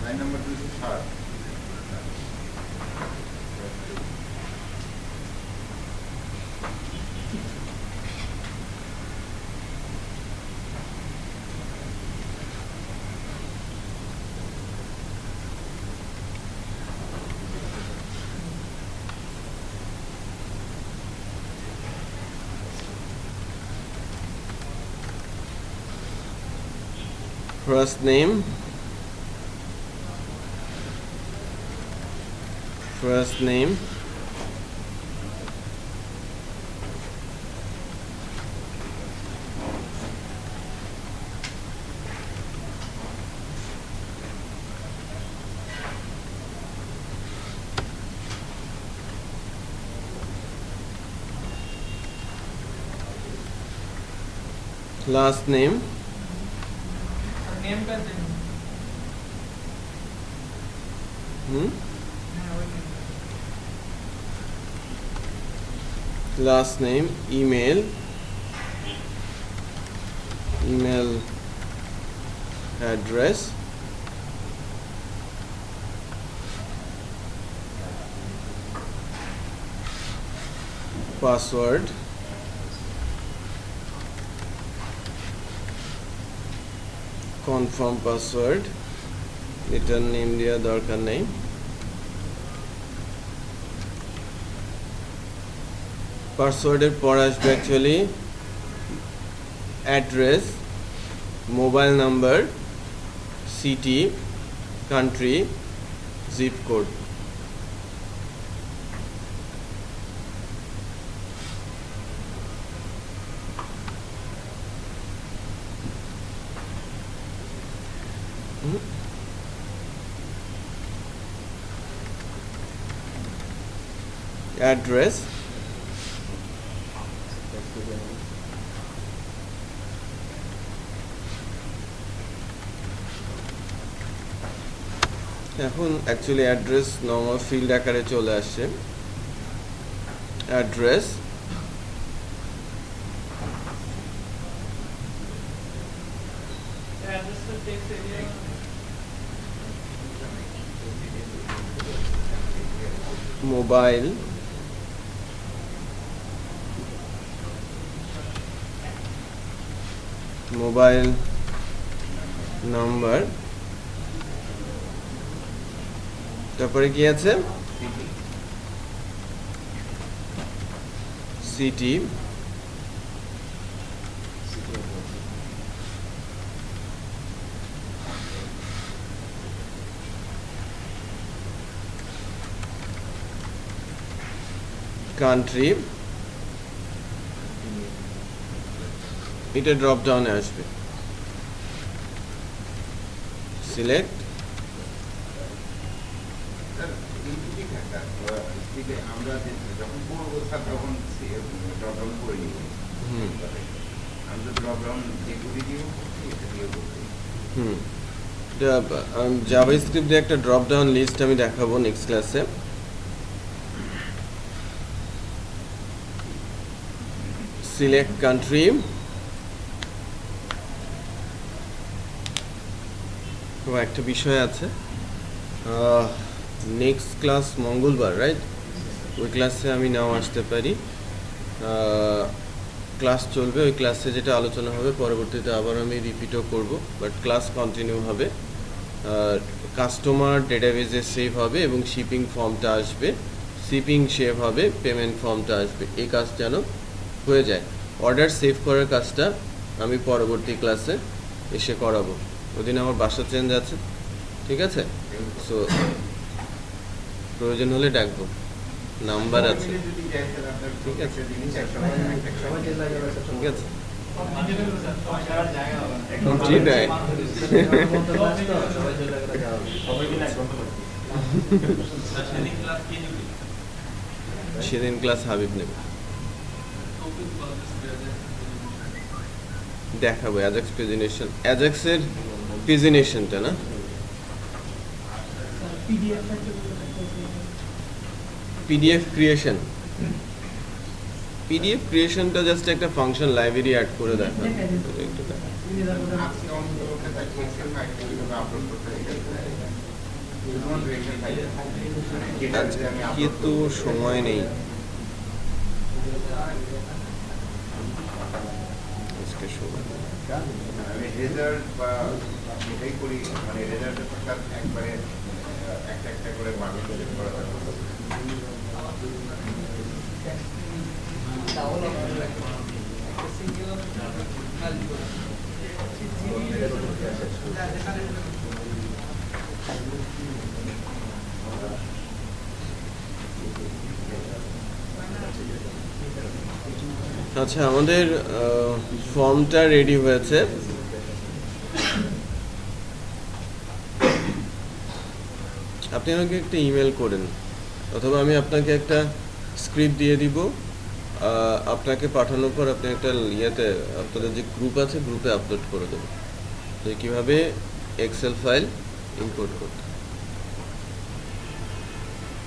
Line number 207 First name, first name, last name, নেমটা দেন। hmm? হ্যাঁ, ওই name টা। last name, email, email address, password, confirm password, return name দেওয়া দরকার নেই। পাসওয়ার্ডের পর আসবে actually address, mobile number, city, country, zip code. Address, এখন অ্যাকচুয়ালি অ্যাড্রেস নর্মাল ফিল্ড আকারে চলে আসছে। অ্যাড্রেস, অ্যাড্রেসটা text area mobile, mobile number, তারপরে কি আছে, সিটি, কান্ট্রি, এটা ড্রপ ডাউনে আসবে। সিলেক্ট, আমরা যখন করবো তখন ড্রপ ডাউন করে নিব। আমি তো ড্রপ ডাউন যেগুলি দিয়েও করছি, এটা দিয়েও করছি। জাভাস্ক্রিপ্টে একটা ড্রপ ডাউন লিস্ট আমি দেখাবো নেক্সট ক্লাসে। সিলেক্ট কান্ট্রি, তো একটা বিষয় আছে, নেক্সট ক্লাস মঙ্গলবার, রাইট? ওই ক্লাসে আমি নাও আসতে পারি। ক্লাস চলবে, ওই ক্লাসে যেটা আলোচনা হবে পরবর্তীতে আবার আমি রিপিটও করব, বাট ক্লাস কন্টিনিউ হবে। কাস্টমার ডেটাবেজে সেভ হবে এবং শিপিং ফর্মটা আসবে, শিপিং সেভ হবে, পেমেন্ট ফর্মটা আসবে। এই কাজ যেন হয়ে যায়। অর্ডার সেভ করার কাজটা আমি পরবর্তী ক্লাসে এসে করাবো। ওদিন আমার বাসা চেঞ্জ আছে, ঠিক আছে? সো প্রয়োজন হলে ডাকবো, নাম্বার আছে, ঠিক আছে? ঠিক আছে, সেটাই। সেদিন ক্লাস হাবিব নেবে, দেখাবো অ্যাজাক্স প্রেজেন্টেশন, অ্যাজাক্সের প্রেজেন্টেশনটা না, পিডিএফ ক্রিয়েশন। পিডিএফ ক্রিয়েশনটা জাস্ট একটা ফাংশন লাইব্রেরি অ্যাড করে দেখা। আজকে তো সময় নেই, আজকে সময় নেই। আমি রেজাল্ট বা এটাই করি, মানে রেজাল্টের পর একবারে একটা একটা করে মানুষ করা থাকে। আচ্ছা, আমাদের ফর্মটা রেডি হয়েছে। আপনি আমাকে একটা ইমেল করেন, অথবা আমি আপনাকে একটা স্ক্রিপ্ট দিয়ে দিব, আপনাকে পাঠানোর পর আপনি একটা ইয়েতে আপনাদের যে গ্রুপ আছে গ্রুপে আপলোড করে দেবেন যে কীভাবে এক্সেল ফাইল ইম্পোর্ট করতে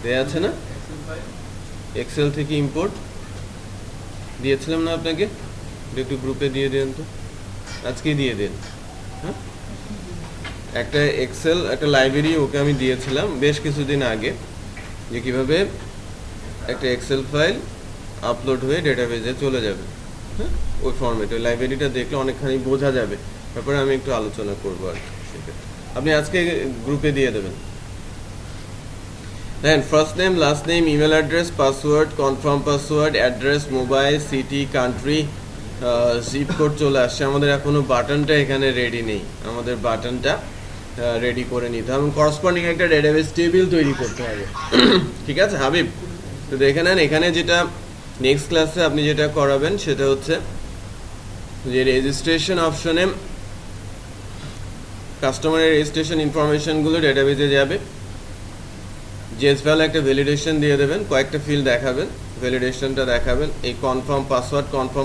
দেয়া আছে না? এক্সেল থেকে ইম্পোর্ট দিয়েছিলাম না আপনাকে, একটু গ্রুপে দিয়ে দেন তো, আজকেই দিয়ে দেন। হ্যাঁ, একটা এক্সেল একটা লাইব্রেরি ওকে আমি দিয়েছিলাম বেশ কিছুদিন আগে, যে কীভাবে একটা এক্সেল ফাইল আপলোড হয়ে ডেটাবেজে চলে যাবে। হ্যাঁ, ওই ফরম্যাটে ওই লাইব্রেরিটা দেখলে অনেকখানি বোঝা যাবে, তারপরে আমি একটু আলোচনা করবো আর কি। আপনি আজকে গ্রুপে দিয়ে দেবেন। Then first name, last name, email address, password, confirm password, address, mobile, city, country, zip code চলে আসছে। আমাদের এখনো বাটনটা এখানে রেডি নেই, আমাদের বাটনটা রেডি করে নিতে হবে, করসপন্ডিং একটা ডেটাবেস টেবিল তৈরি করতে হবে। ঠিক আছে হাবিব, তো দেখে নেন এখানে যেটা নেক্সট ক্লাসে আপনি যেটা করাবেন সেটা হচ্ছে যে রেজিস্ট্রেশন অপশনে কাস্টমারের রেজিস্ট্রেশন ইনফরমেশনগুলো ডেটাবেসে যাবে। জেসভ্যাল একটা ভ্যালিডেশন দিয়ে দেবেন, কয়েকটা ফিল্ড দেখাবেন, ভ্যালিডেশনটা দেখাবেন। এই কনফার্ম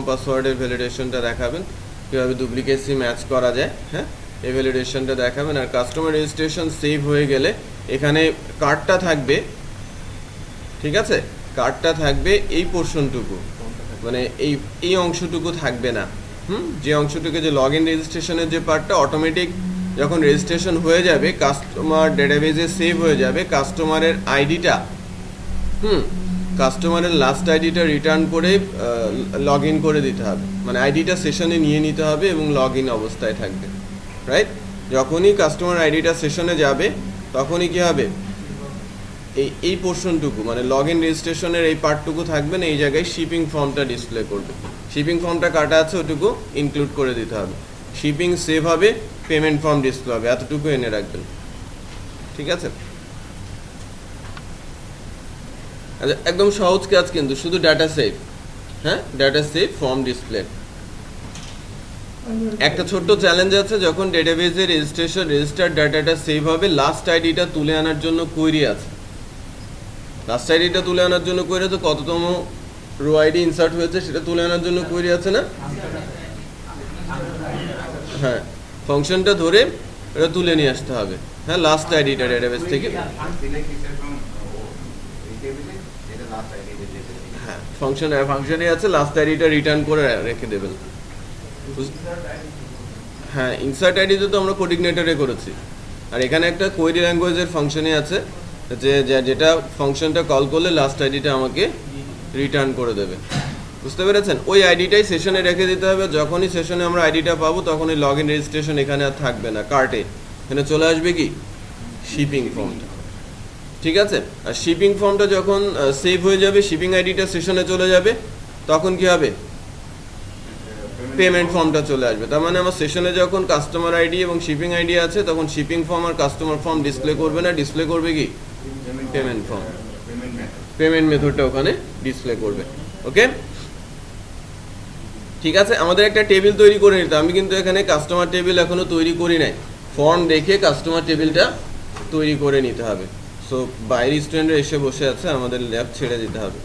পাসওয়ার্ডের ভ্যালিডেশনটা দেখাবেন, কীভাবে ডুপ্লিকেসি ম্যাচ করা যায়, হ্যাঁ এই ভ্যালিডেশনটা দেখাবেন। আর কাস্টমার রেজিস্ট্রেশন সেভ হয়ে গেলে এখানে কার্ডটা থাকবে, ঠিক আছে, কার্ডটা থাকবে এই পোর্শনটুকু, মানে এই অংশটুকু থাকবে না। যে অংশটুকু যে লগ ইন রেজিস্ট্রেশনের যে পার্টটা অটোমেটিক যখন রেজিস্ট্রেশন হয়ে যাবে কাস্টমার ডেটাবেজে সেভ হয়ে যাবে, কাস্টমারের আইডিটা কাস্টমারের লাস্ট আইডিটা রিটার্ন করে লগ ইন করে দিতে হবে, মানে আইডিটা সেশনে নিয়ে নিতে হবে এবং লগ ইন অবস্থায় থাকবে, রাইট? যখনই কাস্টমার আইডিটা সেশনে যাবে তখনই কি হবে, এই পোর্শনটুকু মানে লগ ইন রেজিস্ট্রেশনের এই পার্টটুকু থাকবে না, এই জায়গায় শিপিং ফর্মটা ডিসপ্লে করবে। শিপিং ফর্মটা কাটা আছে ওটুকু ইনক্লুড করে দিতে হবে। শিপিং সেভ হবে, পেমেন্ট ফর্ম ডিসপ্লে হবে, এতটুকু এনে রাখবেন, ঠিক আছে? আচ্ছা, একদম সহজ কাজ কিন্তু, শুধু ডাটা সেভ, হ্যাঁ ডাটা সেভ, ফর্ম ডিসপ্লে। একটা ছোট্ট চ্যালেঞ্জ আছে, যখন ডেটাবেজে রেজিস্টার্ড ডাটাটা সেভ হবে, লাস্ট আইডিটা তুলে আনার জন্য কোয়েরি আছে। লাস্ট আইডিটা তুলে আনার জন্য কোয়েরি, তো কততম রো আইডি ইনসার্ট হয়েছে সেটা তুলে আনার জন্য কোয়েরি আছে না? হ্যাঁ, ফাংশনটা ধরে এটা তুলে নিয়ে আসতে হবে, হ্যাঁ লাস্ট আইডিটা ডেটাবেস থেকে। হ্যাঁ ফাংশনে আছে, লাস্ট আইডিটা রিটার্ন করে রেখে দেবেন। হ্যাঁ ইনসার্ট আইডিতে তো আমরা কোডিগনেটরে করেছি, আর এখানে একটা কোয়েরি ল্যাঙ্গুয়েজের ফাংশনে আছে যে যেটা ফাংশনটা কল করলে লাস্ট আইডিটা আমাকে রিটার্ন করে দেবে, বুঝতে পেরেছেন? ওই আইডিটাই সেশনে রেখে দিতে হবে, যখনই সেশনে আমরা আইডিটা পাবো তখনই লগ ইন রেজিস্ট্রেশন এখানে আর থাকবে না, কার্টে এখানে চলে আসবে কি শিপিং ফর্মটা, ঠিক আছে? আর শিপিং ফর্মটা যখন সেভ হয়ে যাবে, শিপিং আইডিটা সেশনে চলে যাবে, তখন কি হবে, পেমেন্ট ফর্মটা চলে আসবে। তার মানে আমার সেশনে যখন কাস্টমার আইডি এবং শিপিং আইডি আছে তখন শিপিং ফর্ম আর কাস্টমার ফর্ম ডিসপ্লে করবে না, ডিসপ্লে করবে কি পেমেন্ট ফর্ম, পেমেন্ট মেথডটা ওখানে ডিসপ্লে করবে। ওকে, ঠিক আছে? আমাদের একটা টেবিল তৈরি করে নিতে, আমি কিন্তু এখানে কাস্টমার টেবিল এখনো তৈরি করি নাই, ফর্ম দেখে কাস্টমার টেবিলটা তৈরি করে নিতে হবে। সো বাইরে স্টুডেন্টরা এসে বসে আছে, আমাদের ল্যাব ছেড়ে দিতে হবে।